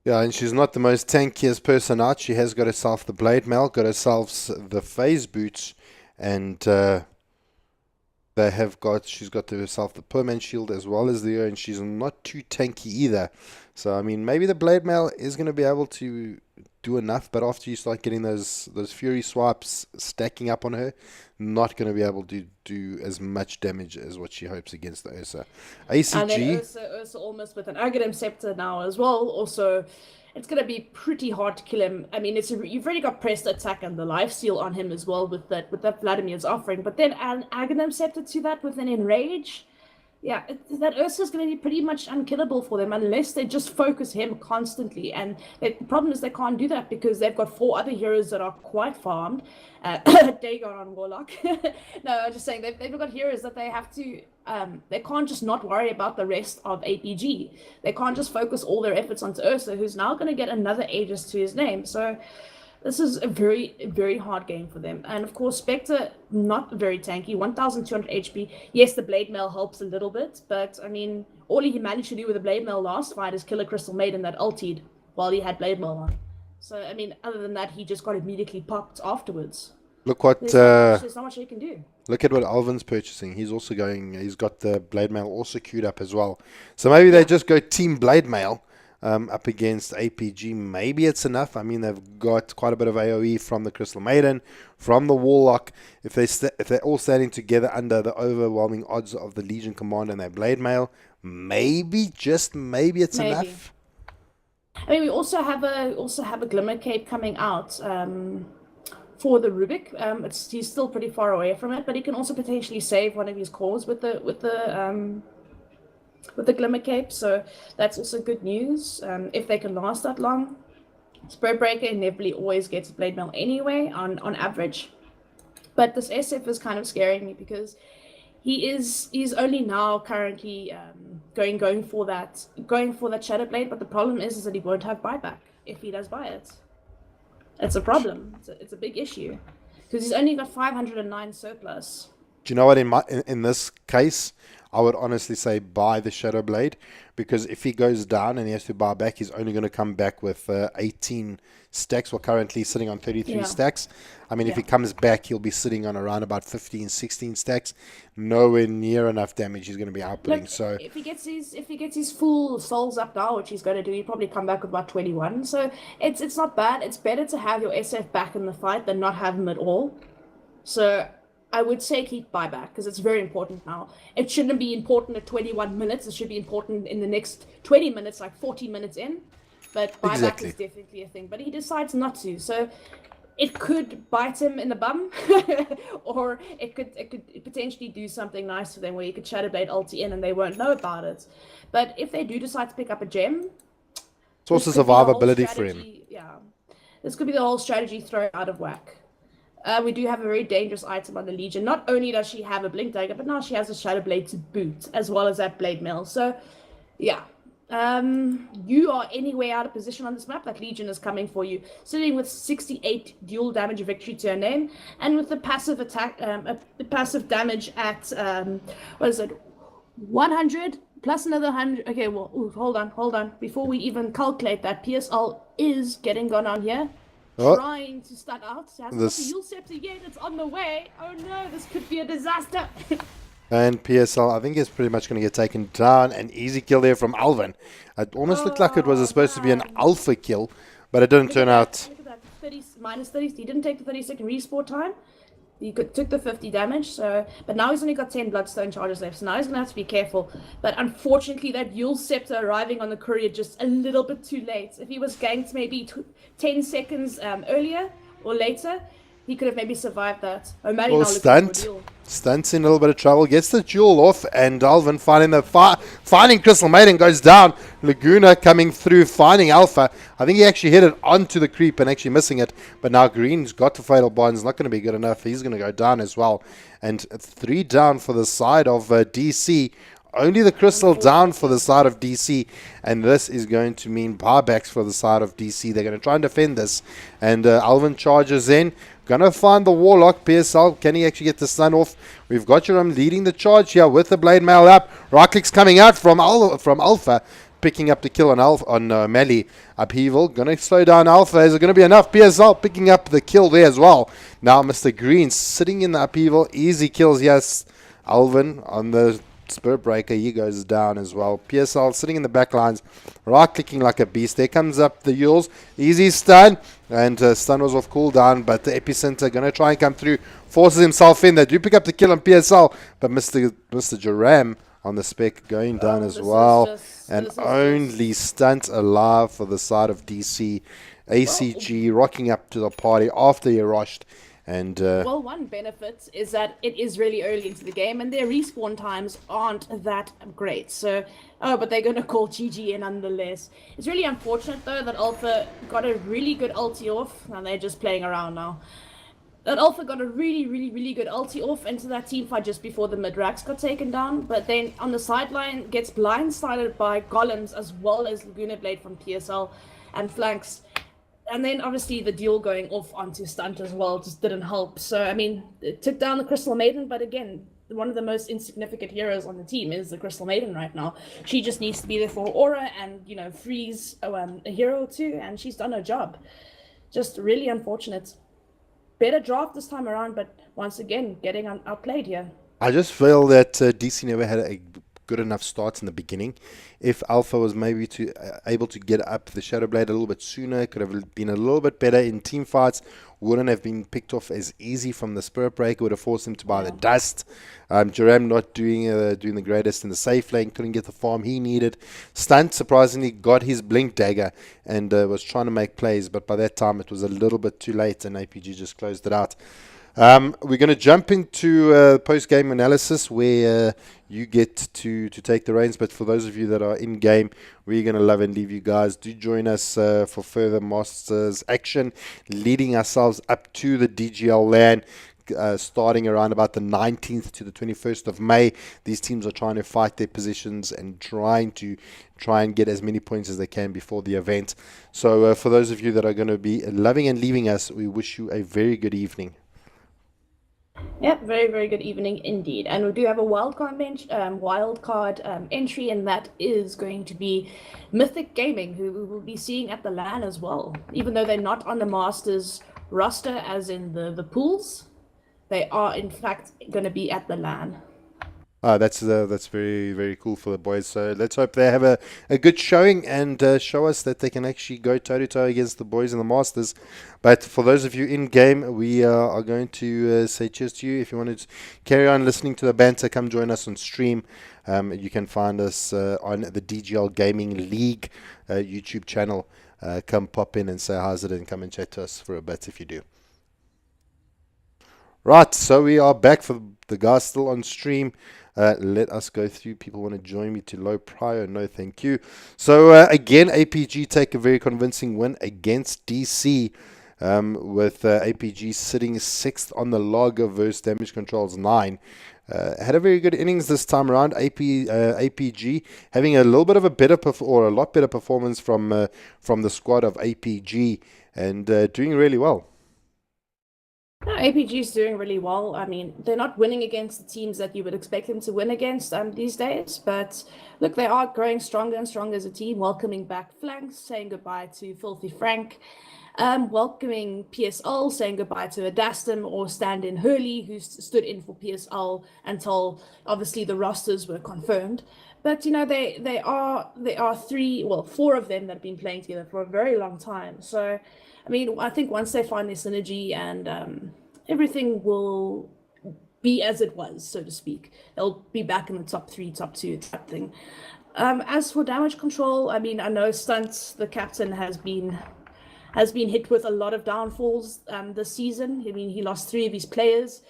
Yeah, and she's not the most tankiest person out. She has got herself the Blade Mail, got herself the Phase Boots, and she's got herself the Permanent Shield as well as and she's not too tanky either. So, I mean, maybe the Blade Mail is going to be able to do enough, but after you start getting those Fury swipes stacking up on her, not going to be able to do as much damage as what she hopes against the Ursa. ACG. And then Ursa almost with an Aghanim Scepter now as well. Also, it's going to be pretty hard to kill him. I mean, you've already got pressed attack and the lifesteal on him as well with that Vladimir's offering. But then an Aghanim Scepter to that with an Enrage. Yeah, that Ursa's going to be pretty much unkillable for them unless they just focus him constantly. And the problem is they can't do that because they've got 4 other heroes that are quite farmed. Dagon on Warlock. No, I'm just saying they've got heroes that they have to... they can't just not worry about the rest of APG. They can't just focus all their efforts onto Ursa, who's now going to get another Aegis to his name. So... this is a very, very hard game for them. And of course, Spectre, not very tanky, 1,200 HP. Yes, the Blade Mail helps a little bit, but I mean, all he managed to do with the Blade Mail last fight is kill a Crystal Maiden that ultied while he had Blade Mail on. So, I mean, other than that, he just got immediately popped afterwards. Look what... there's not much he can do. Look at what Alvin's purchasing. He's also going... he's got the Blade Mail also queued up as well. So maybe they just go Team Blade Mail. Up against APG, maybe it's enough. I mean, they've got quite a bit of AoE from the Crystal Maiden, from the Warlock. If they're all standing together under the overwhelming odds of the Legion Commander and their Blade Mail, maybe, just maybe it's enough. I mean, we also have a Glimmer Cape coming out for the Rubik. He's still pretty far away from it, but he can also potentially save one of his cores with the Glimmer Cape, so that's also good news. If they can last that long. Spirit Breaker inevitably always gets Blade Mail anyway, on average. But this SF is kind of scaring me because he's only now currently going for that Shadow Blade, but the problem is that he won't have buyback if he does buy it. It's a problem. It's a big issue because he's only got 509 surplus. Do you know what? In this case, I would honestly say buy the Shadow Blade, because if he goes down and he has to buy back, he's only going to come back with 18 stacks. We're currently sitting on 33 stacks. I mean, if he comes back, he'll be sitting on around about 15, 16 stacks. Nowhere near enough damage he's going to be outputting. So if he gets his full souls up now, which he's going to do, he'll probably come back with about 21. So it's not bad. It's better to have your SF back in the fight than not have him at all. So I would say keep buyback because it's very important now. It shouldn't be important at 21 minutes. It should be important in the next 20 minutes, like 40 minutes in. But buyback is definitely a thing. But he decides not to. So it could bite him in the bum, or it could potentially do something nice for them where you could Shadow Blade ulti in and they won't know about it. But if they do decide to pick up a gem, it's also survivability for him. Yeah, this could be the whole strategy thrown out of whack. We do have a very dangerous item on the Legion. Not only does she have a Blink Dagger, but now she has a Shadow Blade to boot, as well as that Blade Mail. So, yeah. You are anyway out of position on this map. That Legion is coming for you. Sitting with 68 dual damage victory to her name, and with the passive attack, the passive damage at, 100 plus another 100. Okay, well, hold on. Before we even calculate that, PSL is getting gone on here. Trying to start out. It hasn't got the Yule Scepter yet. It's on the way. Oh no, this could be a disaster. And PSL, I think, is pretty much going to get taken down. An easy kill there from Alvin. It almost looked like it was supposed to be an alpha kill, but it didn't turn out. Look at that, minus 30. He didn't take the 30-second respawn time. He took the 50 damage, but now he's only got 10 Bloodstone charges left, so now he's going to have to be careful. But unfortunately, that Yule Scepter arriving on the courier just a little bit too late. If he was ganked maybe 10 seconds earlier or later, he could have maybe survived that. O'Malley now Stunt's in a little bit of trouble, gets the jewel off, and Alvin finding Crystal Maiden goes down. Laguna coming through, finding Alpha. I think he actually hit it onto the creep and actually missing it, but now Green's got the Fatal Bond's not going to be good enough. He's going to go down as well, and 3 down for the side of DC. Only the Crystal down for the side of DC, and this is going to mean buybacks for the side of DC. They're going to try and defend this, and Alvin charges in. Going to find the Warlock. PSL, can he actually get the stun off? We've got Jerome leading the charge here with the Blade Mail up. Right clicks coming out from Alpha, picking up the kill on Melee. Upheaval, going to slow down Alpha. Is it going to be enough? PSL picking up the kill there as well. Now Mr. Green sitting in the Upheaval. Easy kills, yes. Alvin on the Spirit Breaker, he goes down as well. PSL sitting in the back lines, right clicking like a beast. There comes up the Yules. Easy stun. And stun was off cooldown, but the Epicenter going to try and come through. Forces himself in. They do pick up the kill on PSL, but Mr. Jaram on the spec going down as well. And only stunt alive for the side of DC. ACG rocking up to the party after he rushed. And well, one benefit is that it is really early into the game and their respawn times aren't that great. So, but they're going to call GG in nonetheless. It's really unfortunate, though, that Alpha got a really good ulti off, and they're just playing around now. That Alpha got a really good ulti off into that team fight just before the mid-racks got taken down, but then on the sideline gets blindsided by Golems as well as Laguna Blade from PSL and flanks. And then obviously the duel going off onto Stunt as well just didn't help. So, I mean, it took down the Crystal Maiden, but again, one of the most insignificant heroes on the team is the Crystal Maiden right now. She just needs to be there for Aura and, you know, freeze a hero or two, and she's done her job. Just really unfortunate. Better draft this time around, but once again, getting outplayed here. I just feel that DC never had a good enough start in the beginning. If Alpha was maybe able to get up the Shadow Blade a little bit sooner, could have been a little bit better in team fights, wouldn't have been picked off as easy from the Spirit Breaker, would have forced him to buy the dust. Jaram not doing the greatest in the safe lane, couldn't get the farm he needed. Stunt surprisingly got his Blink Dagger and was trying to make plays, but by that time it was a little bit too late and APG just closed it out. We're going to jump into post-game analysis where you get to take the reins. But for those of you that are in-game, we're going to love and leave you guys. Do join us for further Masters action, leading ourselves up to the DGL LAN. Starting around about the 19th to the 21st of May. These teams are trying to fight their positions and trying and get as many points as they can before the event. So for those of you that are going to be loving and leaving us, we wish you a very good evening. Yep, very good evening indeed. And we do have a wildcard entry, and that is going to be Mythic Gaming, who we will be seeing at the LAN as well. Even though they're not on the Masters roster, as in the pools, they are in fact going to be at the LAN. That's very cool for the boys. So let's hope they have a good showing and show us that they can actually go toe-to-toe against the boys in the Masters. But for those of you in-game, we are going to say cheers to you. If you want to carry on listening to the banter, come join us on stream. You can find us on the DGL Gaming League YouTube channel. Come pop in and say how's it and come and chat to us for a bit if you do. Right, so we are back for the guys still on stream. Let us go through. People want to join me to low prior. No, thank you. So, again, APG take a very convincing win against DC with APG sitting 6th on the log versus Damage Control's 9. Had a very good innings this time around. APG having a little bit of a lot better performance from the squad of APG and doing really well. No, APG is doing really well. I mean, they're not winning against the teams that you would expect them to win against these days. But look, they are growing stronger and stronger as a team, welcoming back Flanks, saying goodbye to Filthy Frank, welcoming PSL, saying goodbye to Adastum or stand-in Hurley, who stood in for PSL until obviously the rosters were confirmed. But you know, they are 4 of them that have been playing together for a very long time. So I mean, I think once they find their synergy and everything will be as it was, so to speak. They'll be back in the top 3, top 2, that thing. As for Damage Control, I mean, I know Stunt, the captain, has been hit with a lot of downfalls this season. I mean, he lost 3 of his players.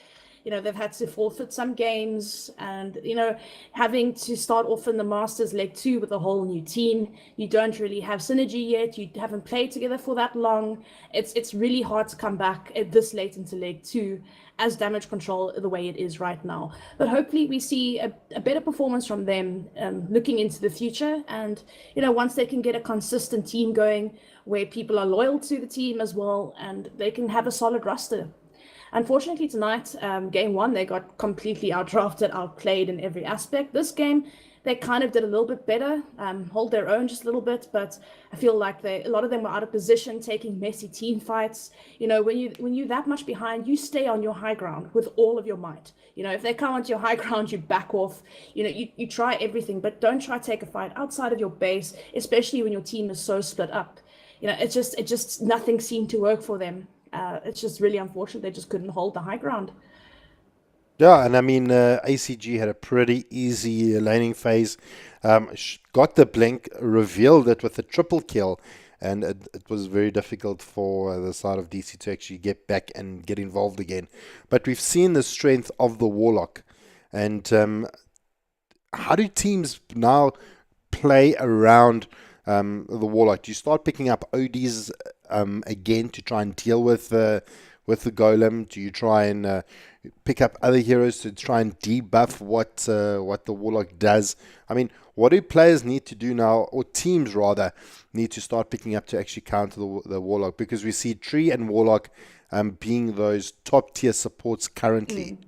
You know, they've had to forfeit some games and, you know, having to start off in the Masters Leg 2 with a whole new team. You don't really have synergy yet. You haven't played together for that long. It's really hard to come back at this late into Leg 2 as Damage Control the way it is right now. But hopefully we see a better performance from them looking into the future. And, you know, once they can get a consistent team going where people are loyal to the team as well and they can have a solid roster. Unfortunately, tonight, game 1, they got completely outdrafted, outplayed in every aspect. This game, they kind of did a little bit better, hold their own just a little bit, but I feel like a lot of them were out of position, taking messy team fights. You know, when you're that much behind, you stay on your high ground with all of your might. You know, if they come onto your high ground, you back off. You know, you try everything, but don't try to take a fight outside of your base, especially when your team is so split up. You know, it just nothing seemed to work for them. It's just really unfortunate they just couldn't hold the high ground. Yeah, and I mean, ACG had a pretty easy laning phase. Got the blink, revealed it with a triple kill, and it was very difficult for the side of DC to actually get back and get involved again. But we've seen the strength of the Warlock. And how do teams now play around the Warlock? Do you start picking up ODs again to try and deal with the Golem? Do you try and pick up other heroes to try and debuff what the Warlock does? I mean, what do players need to do now, or teams rather, need to start picking up to actually counter the Warlock? Because we see Tree and Warlock being those top tier supports currently.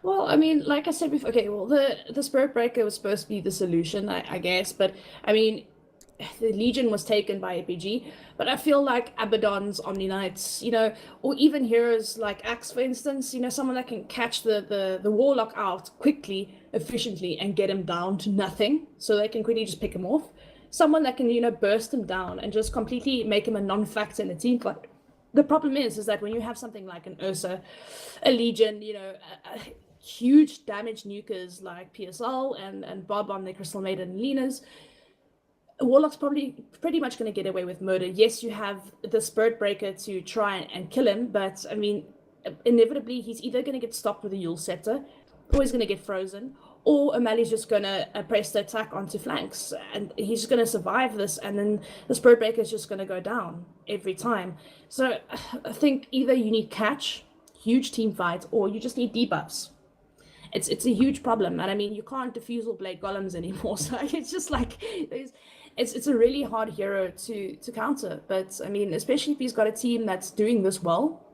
Well, I mean, like I said before, okay, well, the Spirit Breaker was supposed to be the solution, I guess, but I mean, the Legion was taken by APG, but I feel like Abaddon's, Omni Knights, you know, or even heroes like Axe, for instance, you know, someone that can catch the Warlock out quickly, efficiently, and get him down to nothing, so they can quickly just pick him off. Someone that can, you know, burst him down and just completely make him a non-factor in the team fight. The problem is that when you have something like an Ursa, a Legion, you know, huge damage nukers like PSL and Bob on the Crystal Maiden and Lena's, Warlock's probably pretty much going to get away with murder. Yes, you have the Spirit Breaker to try and kill him, but I mean, inevitably he's either going to get stopped with a Yule Scepter, or he's going to get frozen, or O'Malley's just going to press the attack onto flanks, and he's just going to survive this, and then the Spirit Breaker is just going to go down every time. So I think either you need catch, huge team fight, or you just need debuffs. It's a huge problem, and I mean, you can't diffuse or blade golems anymore, so it's just like it's a really hard hero to counter. But I mean, especially if he's got a team that's doing this well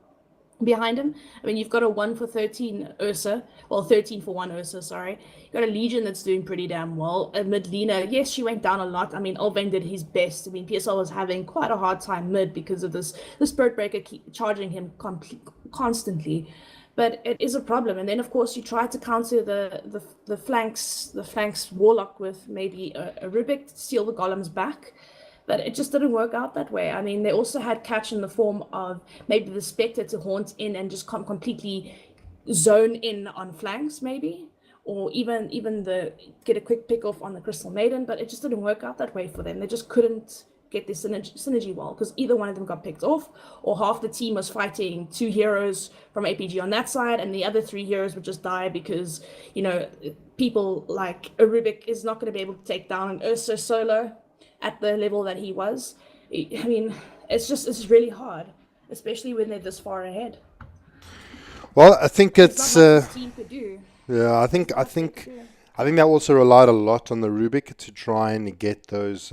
behind him. I mean, you've got a 1 for 13 Ursa, well, 13 for 1 Ursa, sorry. You've got a Legion that's doing pretty damn well. A mid Lena, yes, she went down a lot. I mean, Ulvain did his best. I mean, PSL was having quite a hard time mid because of the Spirit Breaker keep charging him constantly. But it is a problem. And then, of course, you try to counter the flanks Warlock with maybe a Rubik to steal the golems back. But it just didn't work out that way. I mean, they also had catch in the form of maybe the Spectre to haunt in and just completely zone in on flanks, maybe. Or even get a quick pick off on the Crystal Maiden. But it just didn't work out that way for them. They just couldn't get this synergy well, because either one of them got picked off, or half the team was fighting 2 heroes from APG on that side, and the other 3 heroes would just die because, you know, people like a Rubik is not going to be able to take down an Ursa solo at the level that he was. I mean, it's really hard, especially when they're this far ahead. Well, I think it's not much this team could do. yeah, I think that also relied a lot on the Rubik to try and get those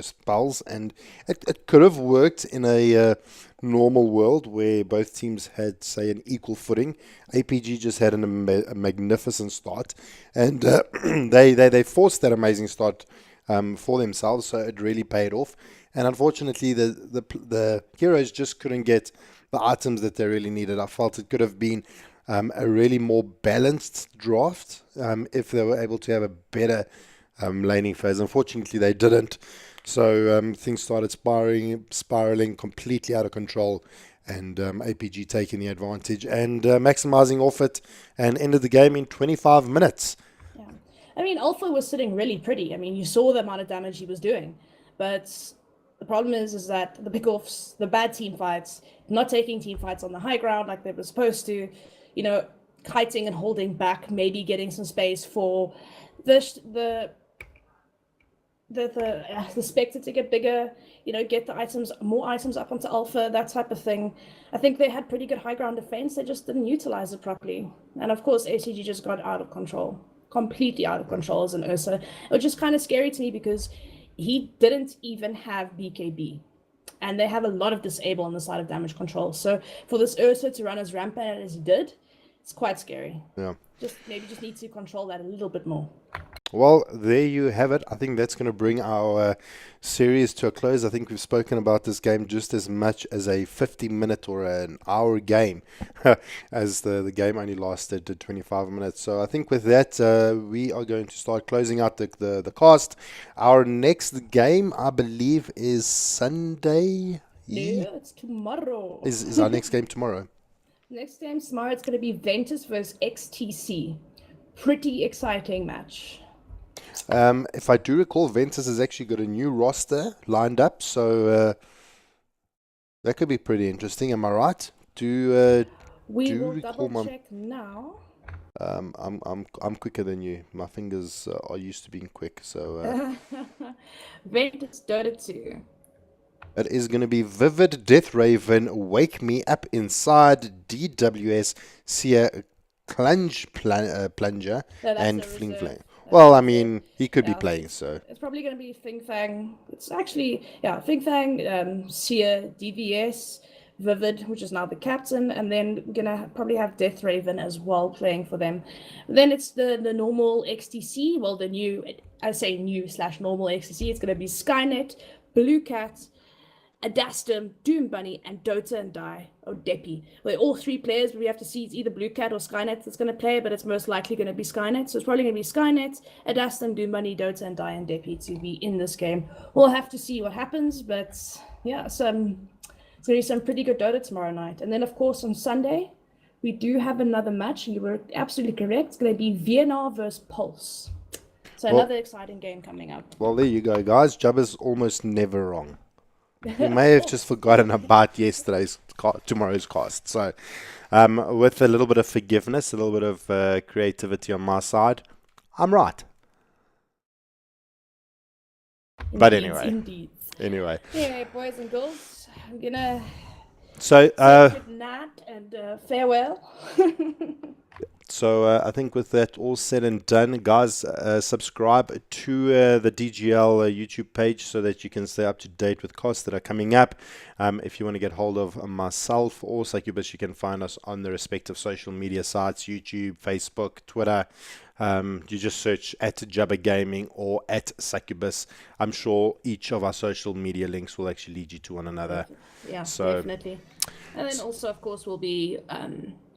spells, and it could have worked in a normal world where both teams had, say, an equal footing. APG just had a magnificent start, and they forced that amazing start for themselves, so it really paid off. And unfortunately, the heroes just couldn't get the items that they really needed. I felt it could have been a really more balanced draft if they were able to have a better laning phase. Unfortunately, they didn't. So things started spiraling completely out of control, and APG taking the advantage and maximizing off it, and ended the game in 25 minutes. Yeah, I mean, Alpha was sitting really pretty. I mean, you saw the amount of damage he was doing, but the problem is that the pickoffs, the bad team fights, not taking team fights on the high ground like they were supposed to, you know, kiting and holding back, maybe getting some space for the Spectre to get bigger, you know, get the more items up onto Alpha, that type of thing. I think they had pretty good high ground defense. They just didn't utilize it properly. And of course, ACG just got out of control, completely out of control as an Ursa, which is kind of scary to me because he didn't even have BKB. And they have a lot of disable on the side of damage control. So for this Ursa to run as rampant as he did, it's quite scary. Yeah. Just need to control that a little bit more. Well, there you have it. I think that's going to bring our series to a close. I think we've spoken about this game just as much as a 50-minute or an hour game, as the game only lasted 25 minutes. So I think with that, we are going to start closing out the cast. Our next game, I believe, is Sunday. No, it's tomorrow. Is our next game tomorrow? Next game tomorrow, it's going to be Ventus versus XTC. Pretty exciting match. If I do recall, Ventus has actually got a new roster lined up, so that could be pretty interesting. Am I right? We will double check now. I'm quicker than you. My fingers are used to being quick, so Ventus Dota 2. it is going to be Vivid, Death Raven, Wake Me Up Inside, DWS, Seer, Plunger, and Fling Flang. Well, I mean, he could be playing, so. It's probably going to be Fing Fang. It's actually, Fing Fang, Seer, DVS, Vivid, which is now the captain, and then we're going to probably have Death Raven as well playing for them. Then it's the normal XTC, well, the new, I say new/normal XTC. It's going to be Skynet, Blue Cat, Adastum, Doom Bunny, and Dota and Die, or Deppy. They're all three players, but we have to see it's either Blue Cat or Skynet that's going to play, but it's most likely going to be Skynet. So it's probably going to be Skynet, Adastum, Doom Bunny, Dota and Die, and Deppy to be in this game. We'll have to see what happens, but yeah, it's going to be some pretty good Dota tomorrow night. And then, of course, on Sunday, we do have another match, and you were absolutely correct. It's going to be Vienna versus Pulse. So another exciting game coming up. Well, there you go, guys. Jabba's almost never wrong. He may have just forgotten about tomorrow's cast. So, with a little bit of forgiveness, a little bit of creativity on my side, I'm right. But anyway. Anyway, boys and girls, I'm gonna say good night and farewell. So I think with that all said and done, guys, subscribe to the DGL YouTube page so that you can stay up to date with costs that are coming up. If you want to get hold of myself or Succubus, you can find us on the respective social media sites, YouTube, Facebook, Twitter. You just search at Jabba Gaming or at Succubus. I'm sure each of our social media links will actually lead you to one another. Yeah, so, definitely. And then also, of course, we'll be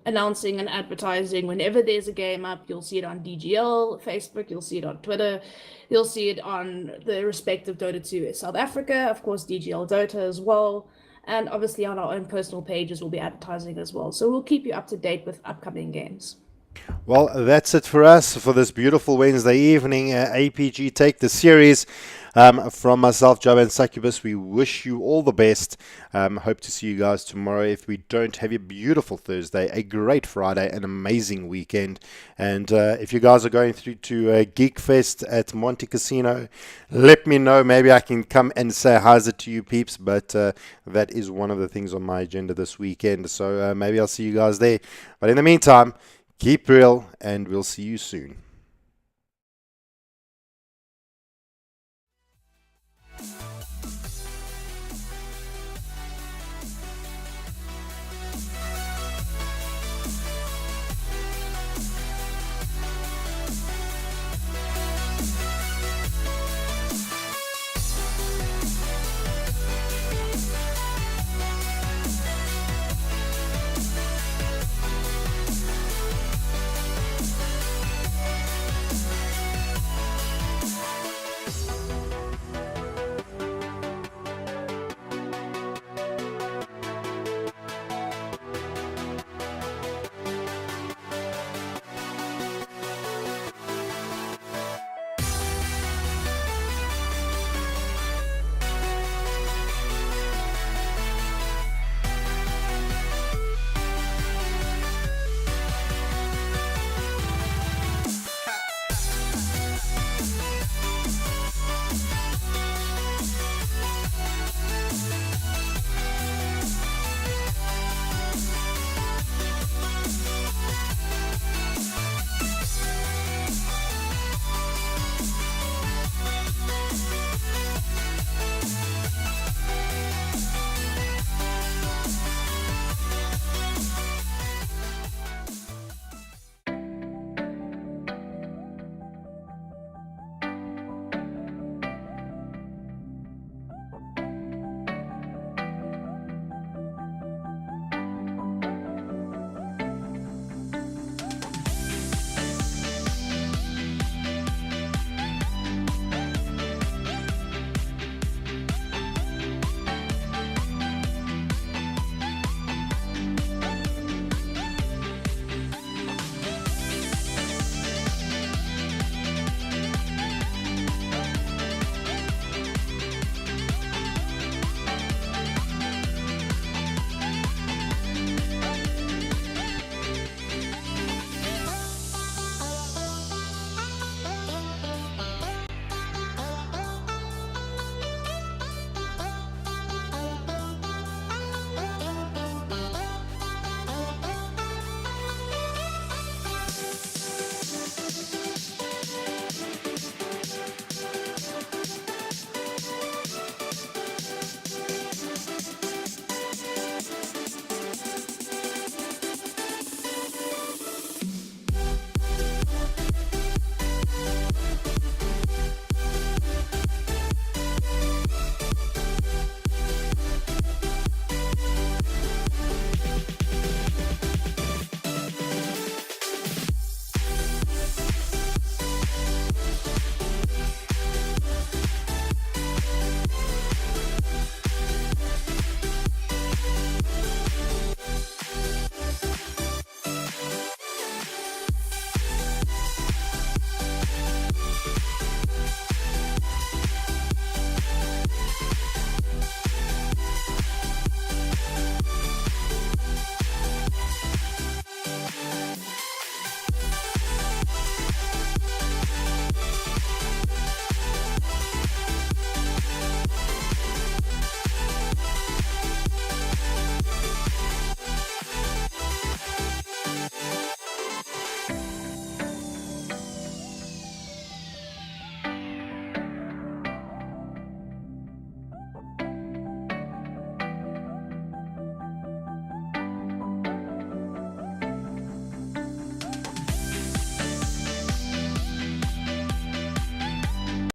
announcing and advertising whenever there's a game up. You'll see it on DGL, Facebook, you'll see it on Twitter, you'll see it on the respective Dota 2 South Africa, of course DGL Dota as well, and obviously on our own personal pages we'll be advertising as well. So we'll keep you up to date with upcoming games. Well, that's it for us for this beautiful Wednesday evening. APG Take the Series. From myself, Jabba and Succubus, we wish you all the best. Hope to see you guys tomorrow. If we don't, have a beautiful Thursday, a great Friday, an amazing weekend. And if you guys are going through to Geek Fest at Monte Casino, let me know. Maybe I can come and say hi to you peeps. But that is one of the things on my agenda this weekend. So maybe I'll see you guys there. But in the meantime, keep real, and we'll see you soon.